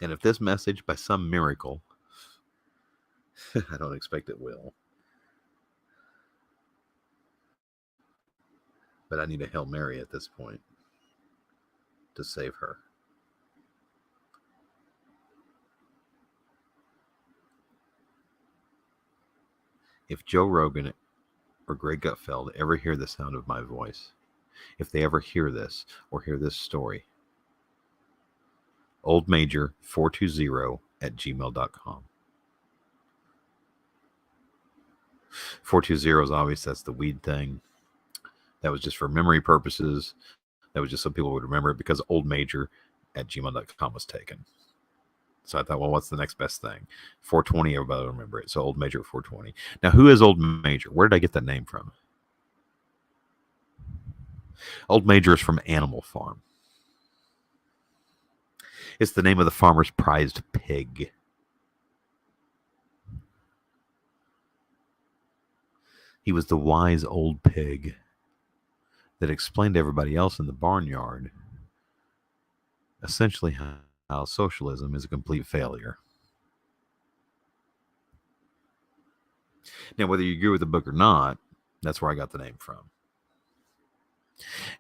And if this message, by some miracle, I don't expect it will, but I need a Hail Mary at this point to save her. If Joe Rogan or Greg Gutfeld ever hear the sound of my voice, if they ever hear this or hear this story, oldmajor420@gmail.com. 420 is obvious. That's the weed thing. That was just for memory purposes. That was just so people would remember it because oldmajor@gmail.com was taken. So I thought, well, what's the next best thing? 420, everybody will remember it. So Old Major 420. Now, who is Old Major? Where did I get that name from? Old Major is from Animal Farm. It's the name of the farmer's prized pig. He was the wise old pig that explained to everybody else in the barnyard essentially how socialism is a complete failure. Now, whether you agree with the book or not, that's where I got the name from.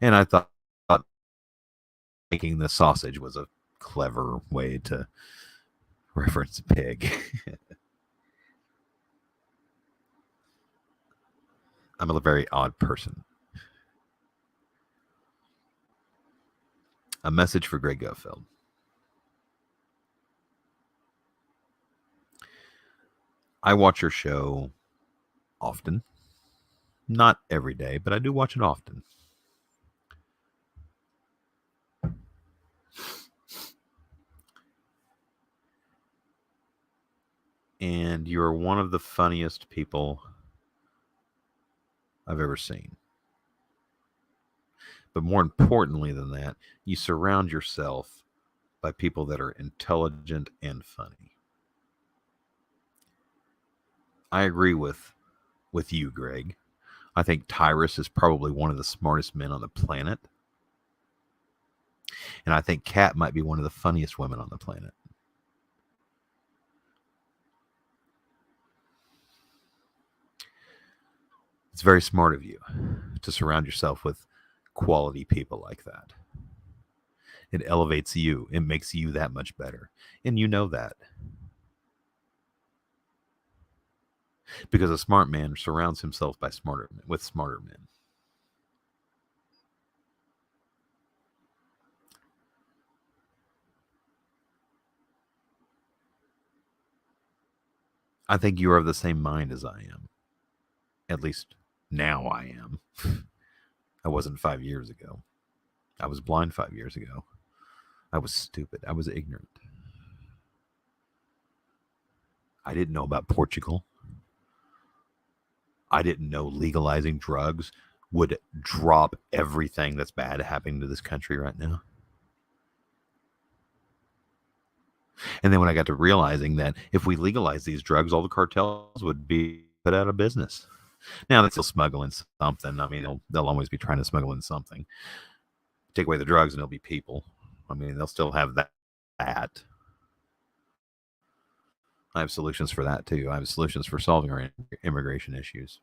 And I thought making the sausage was a clever way to reference pig. I'm a very odd person. A message for Greg Gutfeld. I watch your show often. Not every day, but I do watch it often. And you're one of the funniest people I've ever seen. But more importantly than that, you surround yourself by people that are intelligent and funny. I agree with you, Greg. I think Tyrus is probably one of the smartest men on the planet. And I think Kat might be one of the funniest women on the planet. It's very smart of you to surround yourself with quality people like that. It elevates you. It makes you that much better. And you know that. Because a smart man surrounds himself with smarter men. I think you are of the same mind as I am. At least now I am. I wasn't 5 years ago. I was blind 5 years ago. I was stupid. I was ignorant. I didn't know about Portugal. I didn't know legalizing drugs would drop everything that's bad happening to this country right now. And then when I got to realizing that if we legalize these drugs, all the cartels would be put out of business. Now they're still smuggling something. I mean, they'll always be trying to smuggle in something. Take away the drugs and it'll be people. I mean, they'll still have that. I have solutions for that too. I have solutions for solving our immigration issues.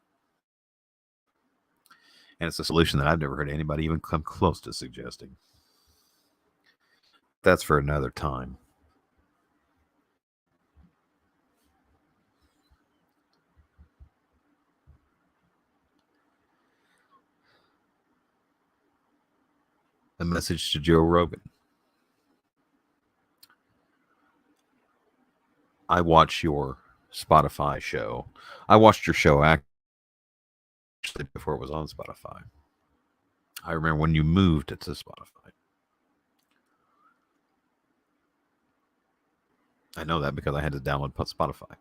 And it's a solution that I've never heard anybody even come close to suggesting. That's for another time. A message to Joe Rogan. I watch your Spotify show. I watched your show actually before it was on Spotify. I remember when you moved it to Spotify. I know that because I had to download Spotify.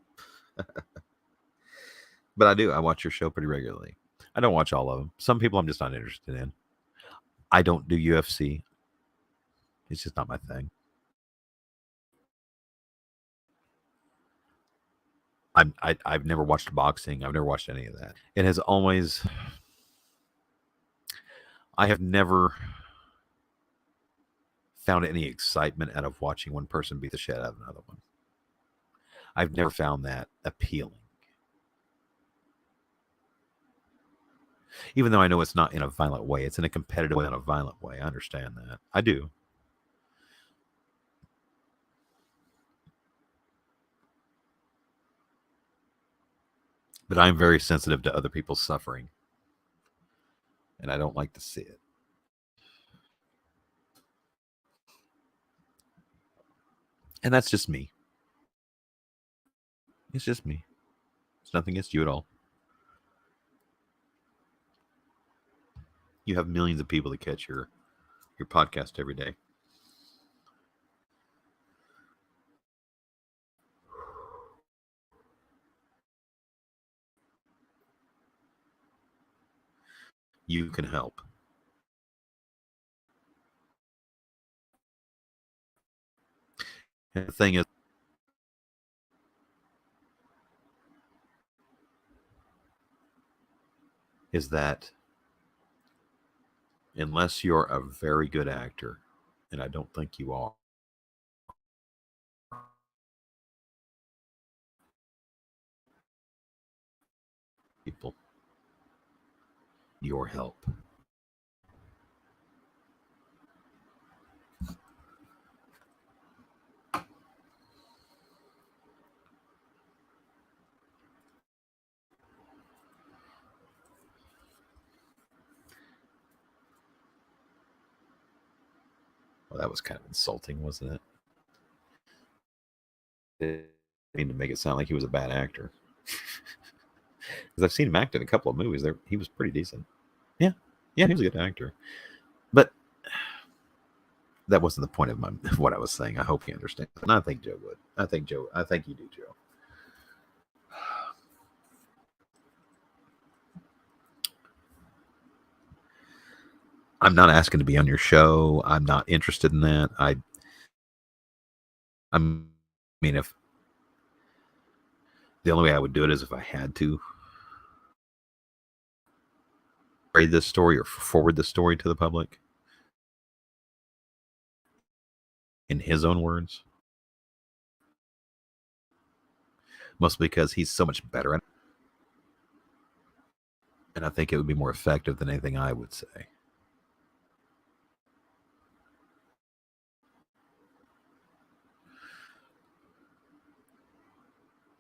But I do. I watch your show pretty regularly. I don't watch all of them. Some people I'm just not interested in. I don't do UFC. It's just not my thing. I've never watched boxing. I've never watched any of that. It has always. I have never found any excitement out of watching one person beat the shit out of another one. I've never found that appealing. Even though I know it's not in a violent way, it's in a competitive way, not a violent way. I understand that. I do. But I'm very sensitive to other people's suffering. And I don't like to see it. And that's just me. It's just me. It's nothing against you at all. You have millions of people that catch your podcast every day. You can help. And the thing is that unless you're a very good actor, and I don't think you are, people, your help. Well, that was kind of insulting, wasn't it? I mean to make it sound like he was a bad actor. Because I've seen him act in a couple of movies. There, he was pretty decent. Yeah, he was a good actor. But that wasn't the point of what I was saying. I hope he understands. And I think Joe would. I think you do, Joe. I'm not asking to be on your show. I'm not interested in that. I mean, if the only way I would do it is if I had to read this story or forward this story to the public in his own words. Mostly because he's so much better at it. And I think it would be more effective than anything I would say.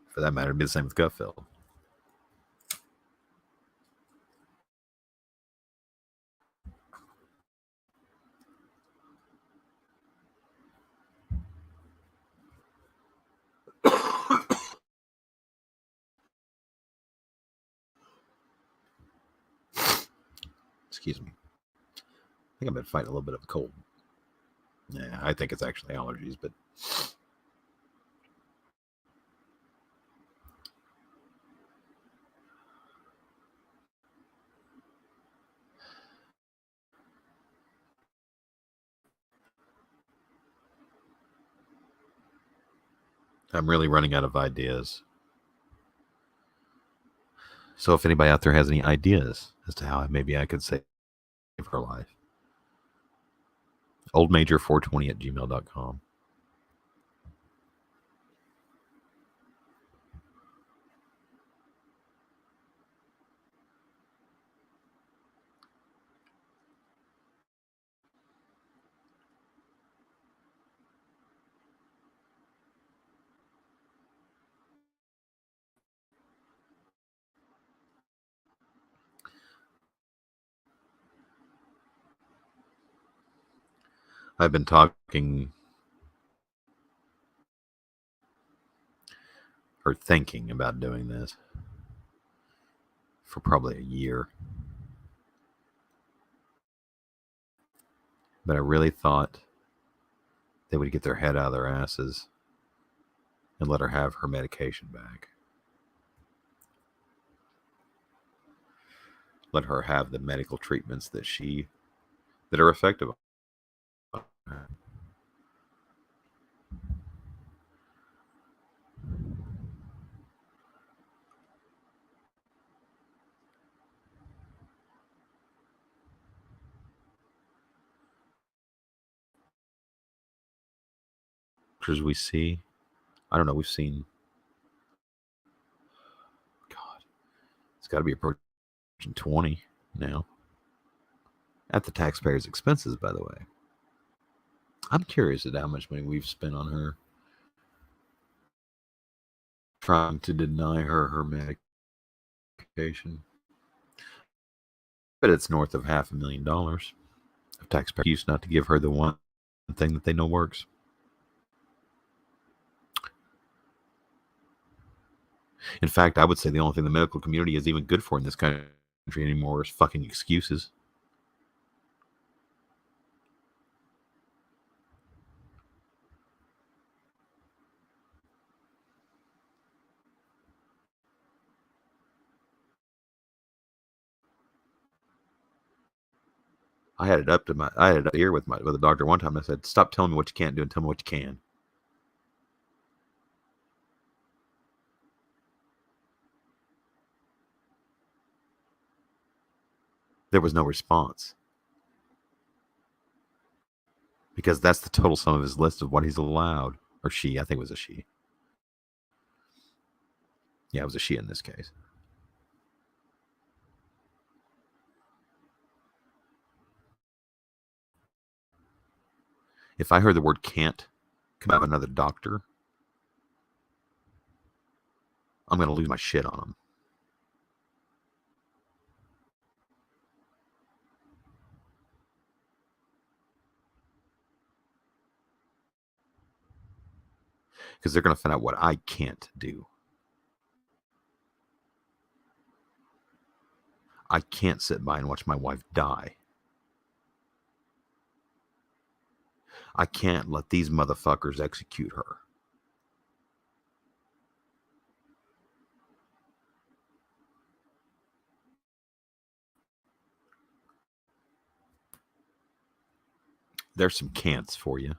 For that matter, it'd be the same with Gutfeld. Excuse me. I think I've been fighting a little bit of a cold. Yeah, I think it's actually allergies, but I'm really running out of ideas. So if anybody out there has any ideas as to how maybe I could save her life, oldmajor420 at gmail.com. I've been talking or thinking about doing this for probably a year. But I really thought they would get their head out of their asses and let her have her medication back. Let her have the medical treatments that are effective on her. As we see, I don't know, we've seen, God, it's got to be approaching 20 now. At the taxpayers' expenses, by the way. I'm curious at how much money we've spent on her, trying to deny her medication. But it's north of $500,000 of taxpayer use not to give her the one thing that they know works. In fact, I would say the only thing the medical community is even good for in this country anymore is fucking excuses. I had it up here with a doctor one time. I said, "Stop telling me what you can't do and tell me what you can." There was no response because that's the total sum of his list of what he's allowed, or she. I think it was a she. Yeah, it was a she in this case. If I heard the word "can't" come out of another doctor, I'm going to lose my shit on them. Because they're going to find out what I can't do. I can't sit by and watch my wife die. I can't let these motherfuckers execute her. There's some can'ts for you.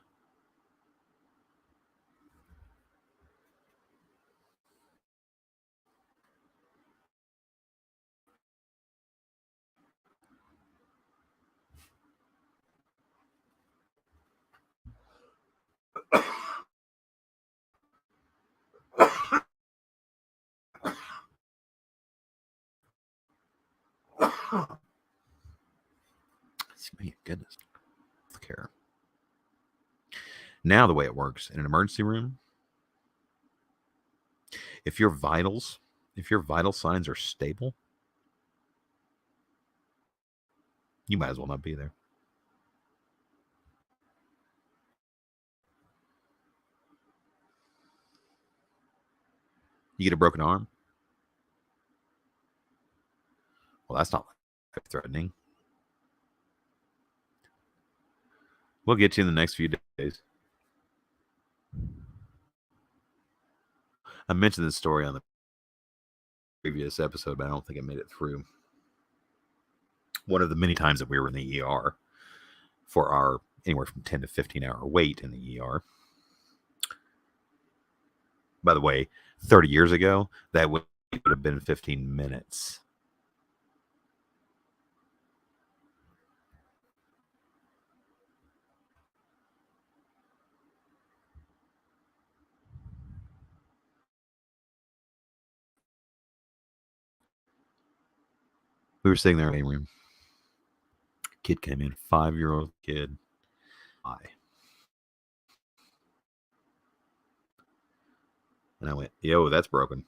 My goodness. Care. Now the way it works in an emergency room, if your vital signs are stable, you might as well not be there. You get a broken arm? Well, that's not threatening. We'll get you in the next few days. I mentioned this story on the previous episode, but I don't think I made it through. One of the many times that we were in the ER for our anywhere from 10 to 15 hour wait in the ER. By the way, 30 years ago, that would have been 15 minutes. We were sitting there in a room. Kid came in, 5-year-old kid. And I went, yo, that's broken.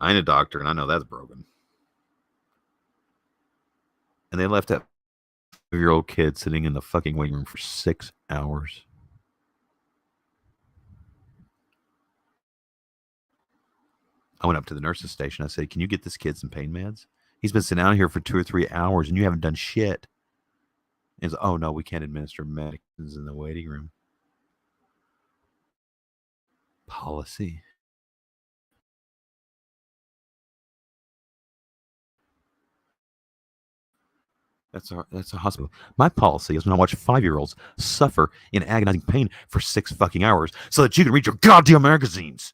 I ain't a doctor, and I know that's broken. And they left that 5-year-old kid sitting in the fucking waiting room for 6 hours. I went up to the nurse's station. I said, "Can you get this kid some pain meds? He's been sitting out here for 2 or 3 hours and you haven't done shit." And he's like, "Oh, no, we can't administer medicines in the waiting room." Policy. That's a hospital. My policy is when I watch 5-year-olds suffer in agonizing pain for 6 fucking hours so that you can read your goddamn magazines.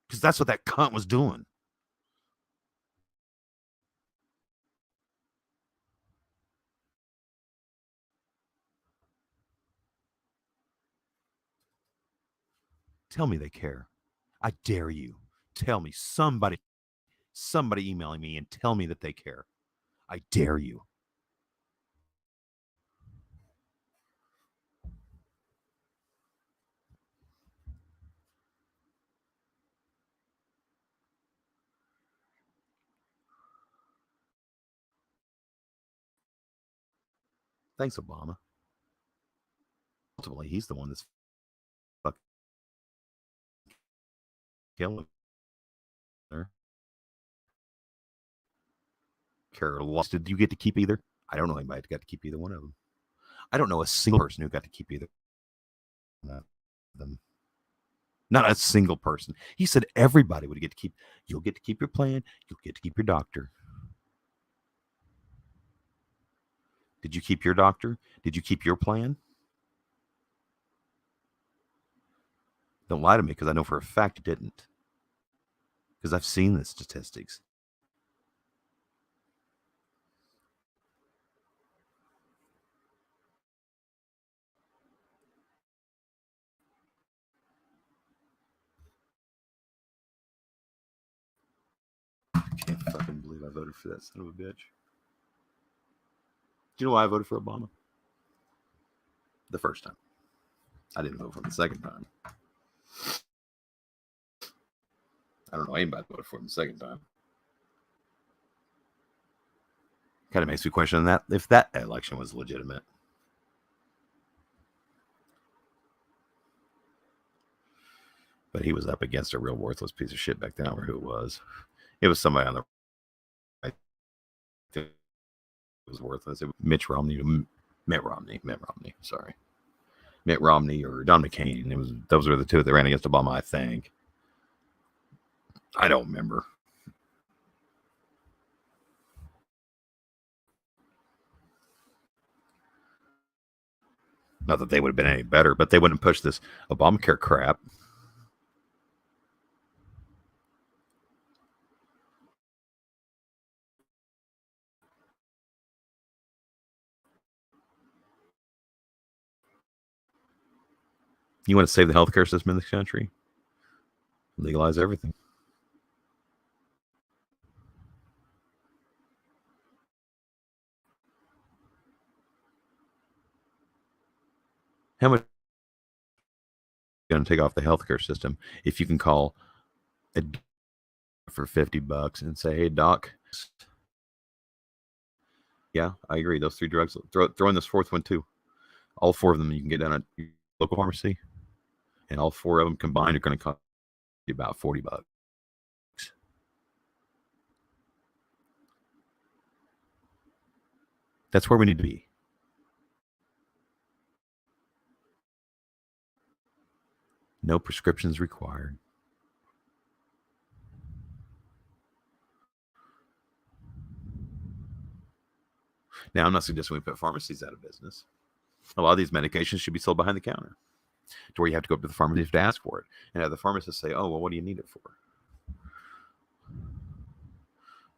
Because that's what that cunt was doing. Tell me they care. I dare you. Tell me, somebody emailing me and tell me that they care. I dare you. Thanks, Obama. Ultimately, he's the one that's fucking killing her. Carol lost. Did you get to keep either? I don't know anybody that got to keep either one of them. I don't know a single person who got to keep either one of them. Not a single person. He said everybody would get to keep. You'll get to keep your plan. You'll get to keep your doctor. Did you keep your doctor? Did you keep your plan? Don't lie to me, because I know for a fact you didn't. Because I've seen the statistics. I can't fucking believe I voted for that son of a bitch. Do you know why I voted for Obama? The first time. I didn't vote for him the second time. I don't know anybody voted for him the second time. Kind of makes me question that if that election was legitimate. But he was up against a real worthless piece of shit back then. I don't remember who it was. It was somebody on the right. It was worthless. It was Mitt Romney. Sorry. Mitt Romney or John McCain. Those were the two that ran against Obama, I think. I don't remember. Not that they would have been any better, but they wouldn't push this Obamacare crap. You want to save the healthcare system in this country? Legalize everything. How much going to take off the healthcare system if you can call a for $50 and say, "Hey, doc, yeah, I agree. Those 3 drugs. Throw in this 4th one too. All 4 of them you can get down at your local pharmacy, and all 4 of them combined are going to cost you about $40. That's where we need to be. No prescriptions required. Now, I'm not suggesting we put pharmacies out of business. A lot of these medications should be sold behind the counter, to where you have to go up to the pharmacy to ask for it, and have the pharmacist say, "Oh, well, what do you need it for?"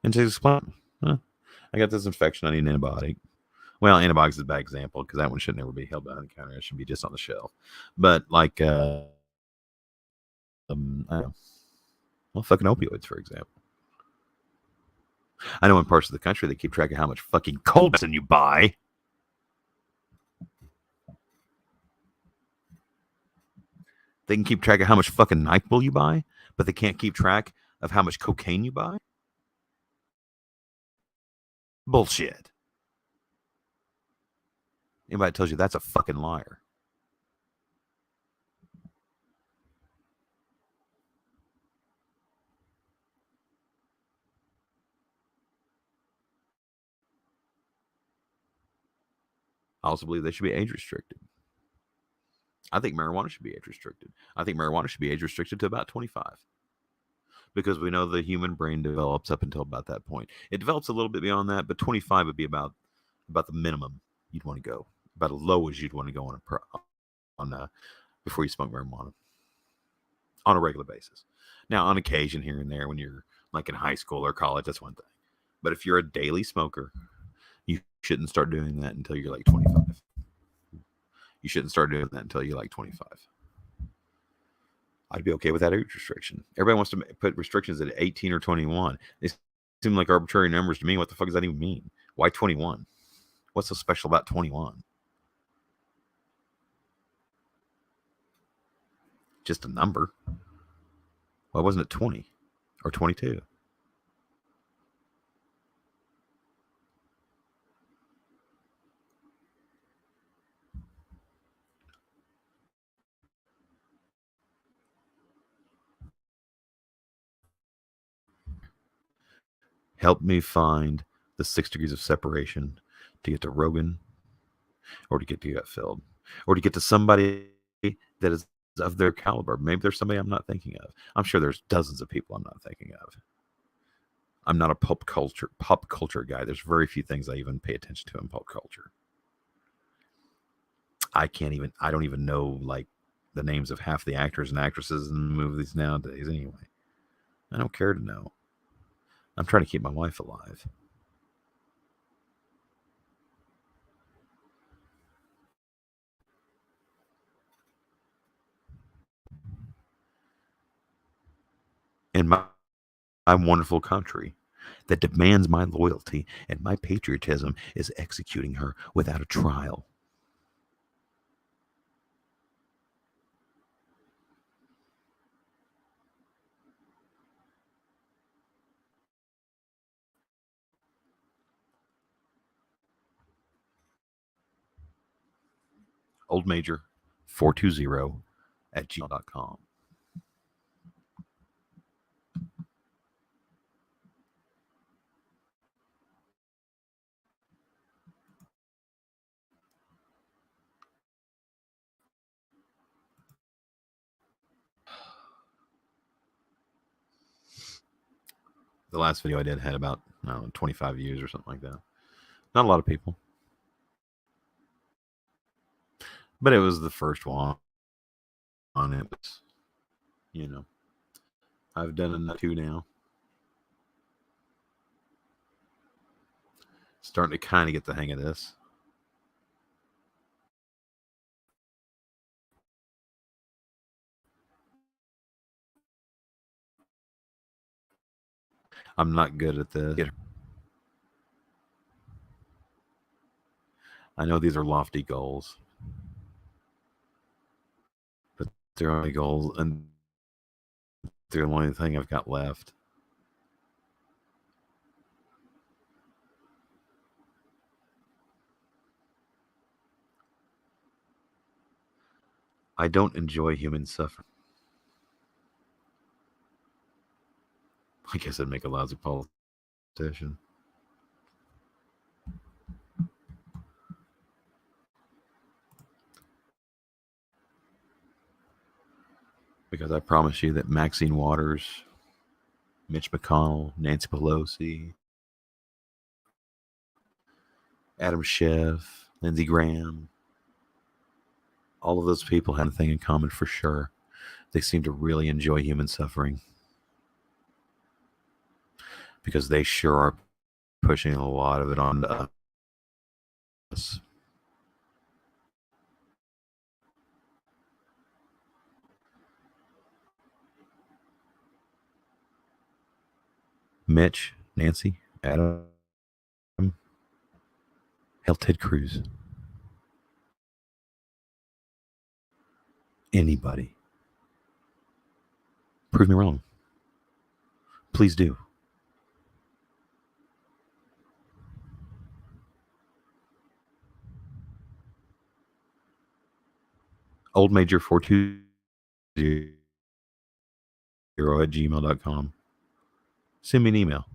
And to explain, I got this infection. I need an antibiotic. Well, antibiotics is a bad example, because that one should never be held behind the counter. It should be just on the shelf. But like, I don't know. Well, fucking opioids, for example. I know in parts of the country they keep track of how much fucking cold medicine you buy. They can keep track of how much fucking NyQuil you buy, but they can't keep track of how much cocaine you buy. Bullshit. Anybody that tells you that's a fucking liar. I also believe they should be age restricted. I think marijuana should be age restricted. I think marijuana should be age restricted to about 25 because we know the human brain develops up until about that point. It develops a little bit beyond that, but 25 would be about the minimum you'd want to go, about as low as you'd want to go before you smoke marijuana on a regular basis. Now, on occasion, here and there, when you're like in high school or college, that's one thing. But if you're a daily smoker, you shouldn't start doing that until you're like 25. You shouldn't start doing that until you're like 25. I'd be okay with that age restriction. Everybody wants to put restrictions at 18 or 21. They seem like arbitrary numbers to me. What the fuck does that even mean? Why 21? What's so special about 21? Just a number. Why wasn't it 20 or 22? Help me find the 6 degrees of separation to get to Rogan or to get to Gutfeld or to get to somebody that is of their caliber. Maybe there's somebody I'm not thinking of. I'm sure there's dozens of people I'm not thinking of. I'm not a pop culture guy. There's very few things I even pay attention to in pop culture. I don't even know like the names of half the actors and actresses in the movies nowadays anyway. I don't care to know. I'm trying to keep my wife alive. In my wonderful country that demands my loyalty and my patriotism is executing her without a trial. Old Major 420 at gmail.com. The last video I did had about, I don't know, 25 views or something like that. Not a lot of people. But it was the first one on it. I've done enough two now. Starting to kind of get the hang of this. I'm not good at this. I know these are lofty goals, but they're only goals, and they're the only thing I've got left. I don't enjoy human suffering. I guess I'd make a lousy politician. Because I promise you that Maxine Waters, Mitch McConnell, Nancy Pelosi, Adam Schiff, Lindsey Graham, all of those people have a thing in common for sure. They seem to really enjoy human suffering. Because they sure are pushing a lot of it onto us. Mitch, Nancy, Adam, hell, Ted Cruz. Anybody. Prove me wrong. Please do. oldmajor420 at gmail.com. Send me an email.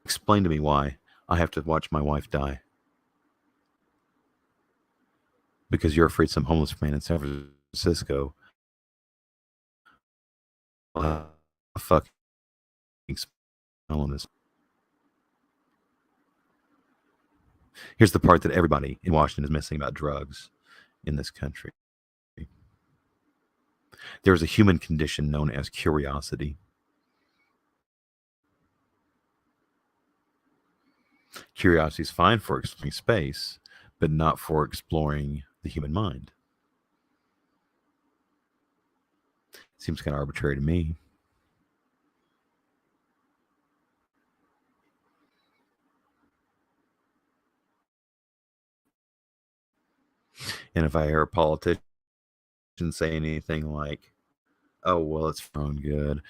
Explain to me why I have to watch my wife die. Because you're afraid some homeless man in San Francisco will have a fucking smell on this. Here's the part that everybody in Washington is missing about drugs in this country. There is a human condition known as curiosity. Curiosity is fine for exploring space, but not for exploring the human mind. Seems kind of arbitrary to me. And if I hear a politician say anything like, oh, well, it's for our own good,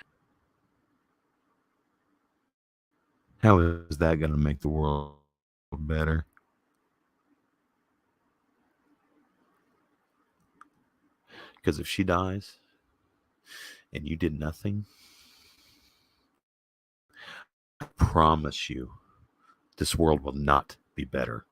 how is that going to make the world better? Because if she dies and you did nothing, I promise you, this world will not be better.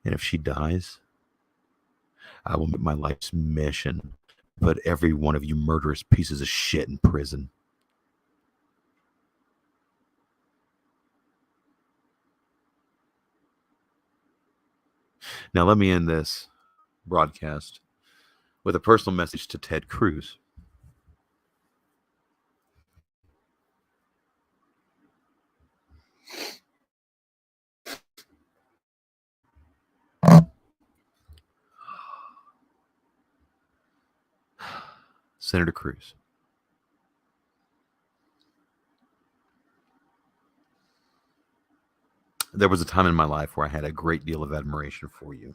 And if she dies, I will make my life's mission put every one of you murderous pieces of shit in prison. Now, let me end this broadcast with a personal message to Ted Cruz. Senator Cruz, there was a time in my life where I had a great deal of admiration for you.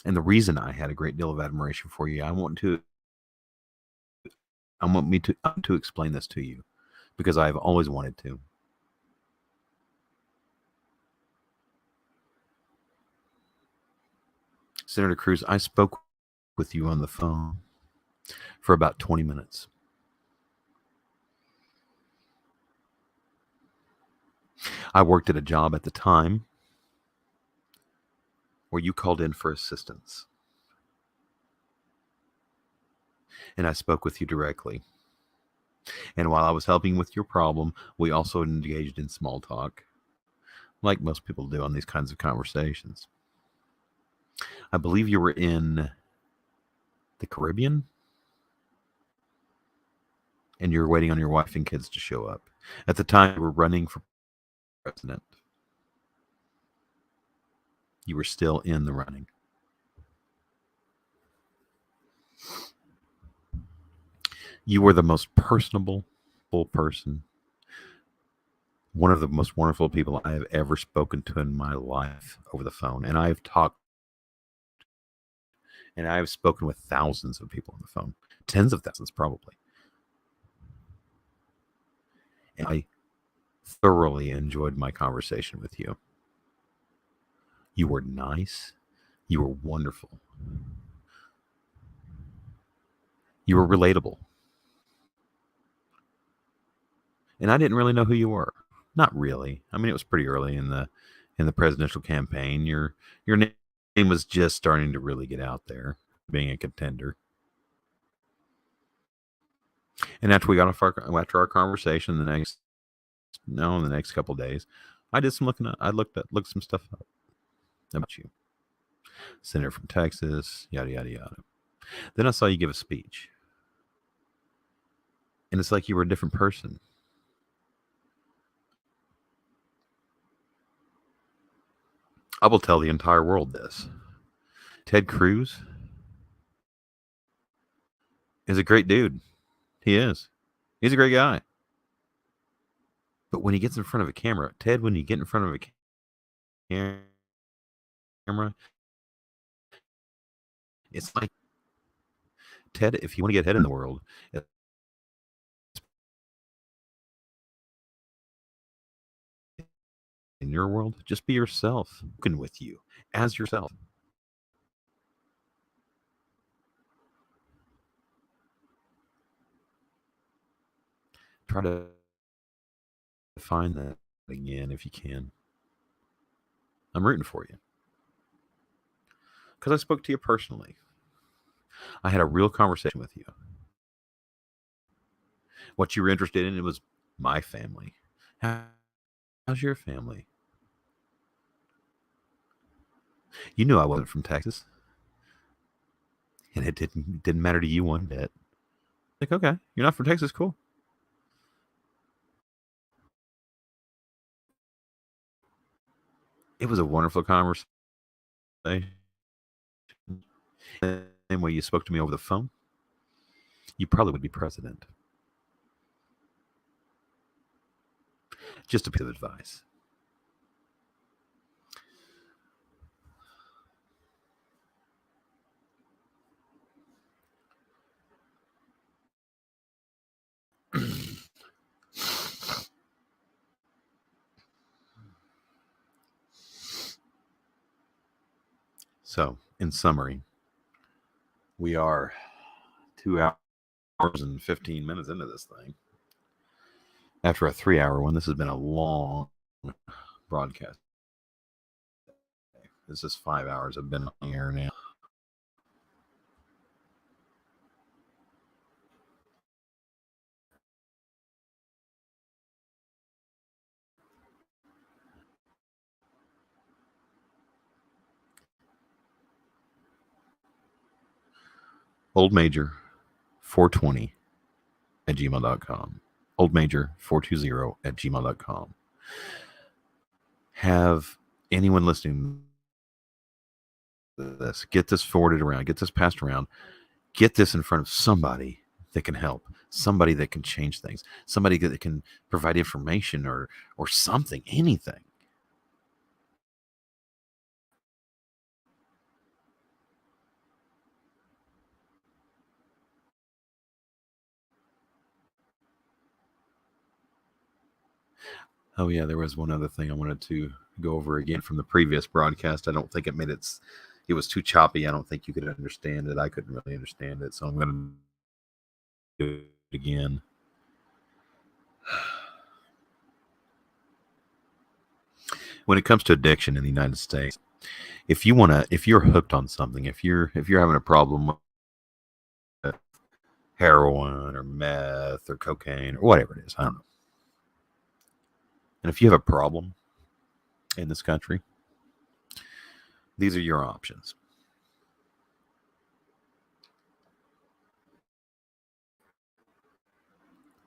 And the reason I had a great deal of admiration for you, I want me to explain this to you because I've always wanted to. Senator Cruz, I spoke with you on the phone for about 20 minutes. I worked at a job at the time where you called in for assistance. And I spoke with you directly. And while I was helping with your problem, we also engaged in small talk, like most people do on these kinds of conversations. I believe you were in the Caribbean, and you were waiting on your wife and kids to show up. At the time, you were running for president. You were still in the running. You were the most personable person, one of the most wonderful people I have ever spoken to in my life over the phone. And I've spoken with thousands of people on the phone, tens of thousands probably. And I thoroughly enjoyed my conversation with you. You were nice. You were wonderful. You were relatable. And I didn't really know who you were. Not really. I mean, it was pretty early in the presidential campaign. Your name was just starting to really get out there, being a contender. And after our conversation, the next couple of days, I did some looking. I looked some stuff up about you. Senator from Texas, yada yada yada. Then I saw you give a speech, and it's like you were a different person. I will tell the entire world this. Ted Cruz is a great dude. He is. He's a great guy. But when he gets in front of a camera, Ted, when you get in front of a camera, It's like, Ted, if you want to get ahead in the world, in your world, just be yourself. Walking with you as yourself. Try to find that again if you can. I'm rooting for you because I spoke to you personally. I had a real conversation with you. What you were interested in, it was my family. How's your family? You knew I wasn't from Texas, and it didn't matter to you one bit. Like, okay, you're not from Texas, cool. It was a wonderful conversation. The same way you spoke to me over the phone, you probably would be president. Just a bit of advice. So, in summary, we are 2 hours and 15 minutes into this thing. After a 3 hour one, this has been a long broadcast. This is 5 hours. I've been on the air now. Old Major 420 at gmail.com. Old Major 420 at gmail.com. Have anyone listening to this get this forwarded around, get this passed around, get this in front of somebody that can help, somebody that can change things, somebody that can provide information or something, anything. Oh yeah, there was one other thing I wanted to go over again from the previous broadcast. I don't think it made it was too choppy. I don't think you could understand it. I couldn't really understand it, so I'm going to do it again. When it comes to addiction in the United States, if you're hooked on something, if you're having a problem with heroin or meth or cocaine or whatever it is, I don't know. And if you have a problem in this country, these are your options.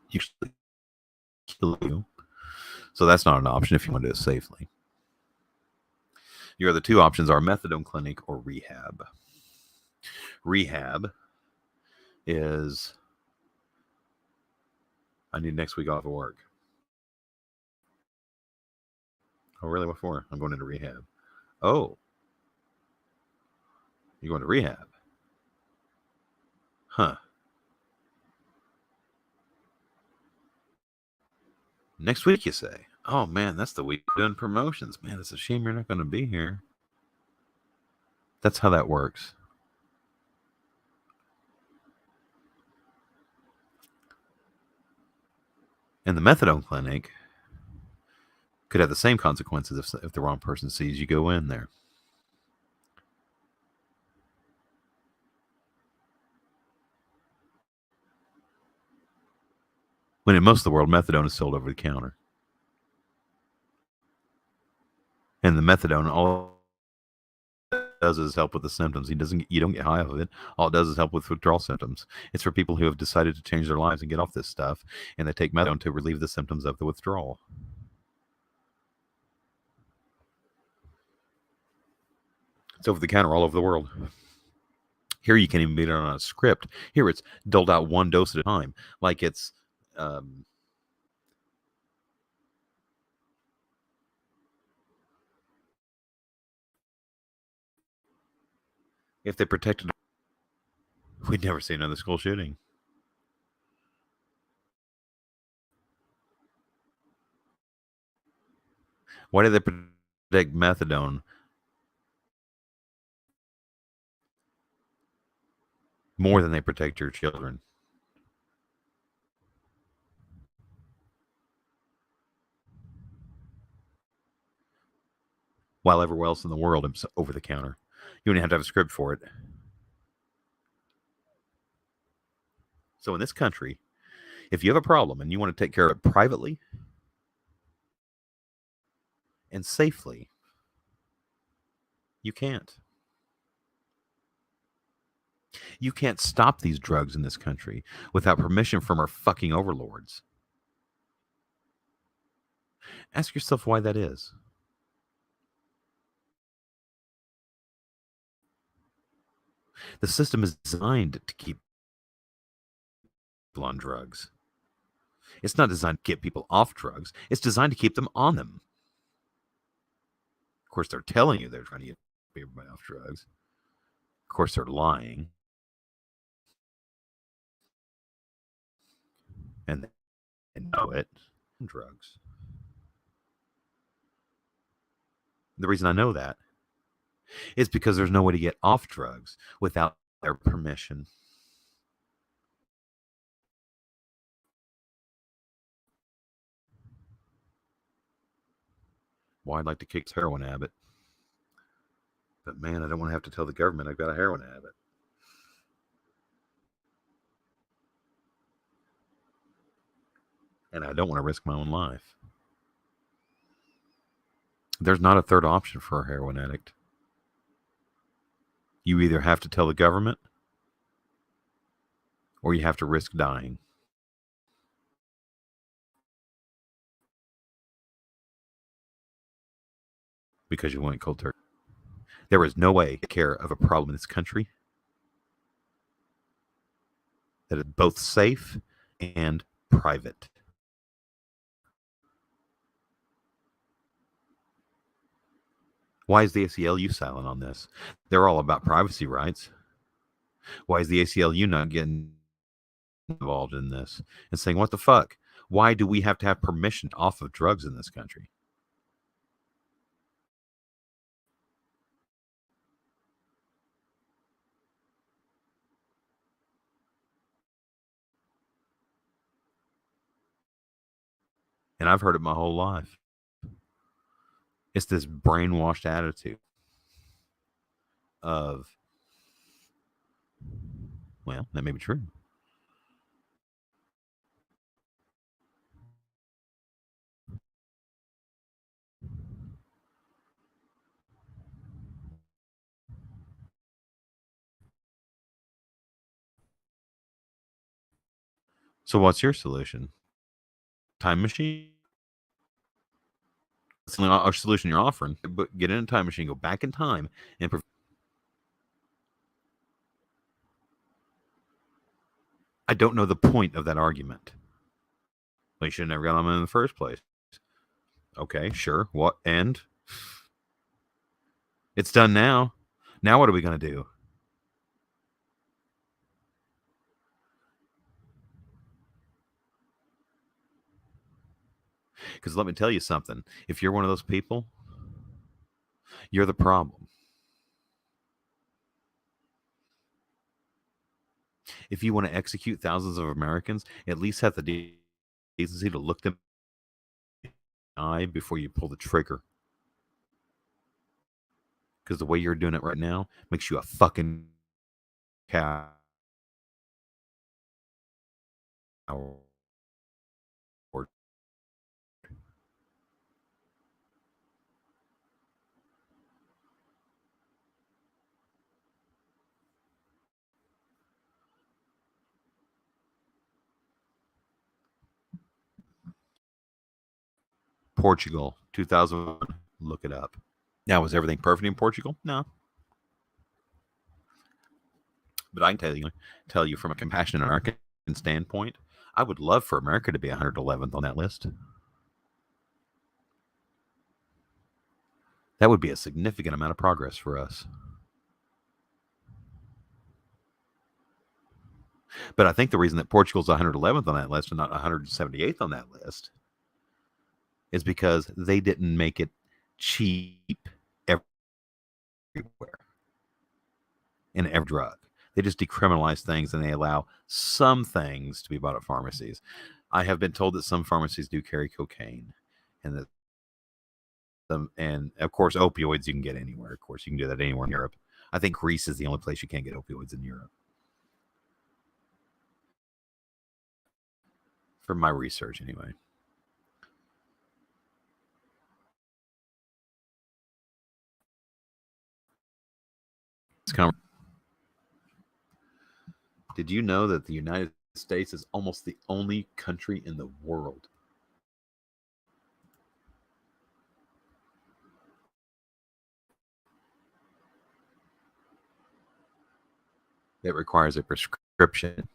Usually kill you. So that's not an option if you want to do it safely. Your other two options are methadone clinic or rehab. Rehab is I need next week off of work. Oh, really? What for? I'm going into rehab. Oh, you're going to rehab? Huh. Next week, you say? Oh, man, that's the week doing promotions. Man, it's a shame you're not going to be here. That's how that works. And the methadone clinic could have the same consequences if the wrong person sees you go in there. When in most of the world, methadone is sold over the counter. And the methadone, all it does is help with the symptoms. You don't get high off of it. All it does is help with withdrawal symptoms. It's for people who have decided to change their lives and get off this stuff, and they take methadone to relieve the symptoms of the withdrawal. It's over the counter all over the world. Here you can't even get it on a script. Here it's doled out one dose at a time, like it's if they protected We'd never see another school shooting. Why do they protect methadone more than they protect your children? While everywhere else in the world it's over the counter. You don't even have to have a script for it. So in this country, if you have a problem and you want to take care of it privately and safely, you can't. You can't stop these drugs in this country without permission from our fucking overlords. Ask yourself why that is. The system is designed to keep people on drugs. It's not designed to get people off drugs. It's designed to keep them on them. Of course, they're telling you they're trying to get everybody off drugs. Of course, they're lying. And they know it. Drugs. The reason I know that is because there's no way to get off drugs without their permission. Well, I'd like to kick this heroin habit. But man, I don't want to have to tell the government I've got a heroin habit. And I don't want to risk my own life. There's not a third option for a heroin addict. You either have to tell the government or you have to risk dying. Because you went cold turkey. There is no way to take care of a problem in this country that is both safe and private. Why is the ACLU silent on this? They're all about privacy rights. Why is the ACLU not getting involved in this and saying, what the fuck? Why do we have to have permission off of drugs in this country? And I've heard it my whole life. It's this brainwashed attitude of, well, that may be true. So what's your solution? Time machine? That's the only solution you're offering. But get in a time machine, go back in time, and I don't know the point of that argument. Well, you should have never got on in the first place. Okay, sure. What? And it's done now. Now what are we going to do? Because let me tell you something. If you're one of those people, you're the problem. If you want to execute thousands of Americans, at least have the decency to look them in the eye before you pull the trigger. Because the way you're doing it right now makes you a fucking cow. Portugal, 2001. Look it up. Now, was everything perfect in Portugal? No. But I can tell you from a compassionate American standpoint, I would love for America to be 111th on that list. That would be a significant amount of progress for us. But I think the reason that Portugal's 111th on that list and not 178th on that list is because they didn't make it cheap everywhere in every drug. They just decriminalize things and they allow some things to be bought at pharmacies. I have been told that some pharmacies do carry cocaine, and that and of course opioids you can get anywhere. Of course, you can do that anywhere in Europe. I think Greece is the only place you can't get opioids in Europe. From my research, anyway. Did you know that the United States is almost the only country in the world that requires a prescription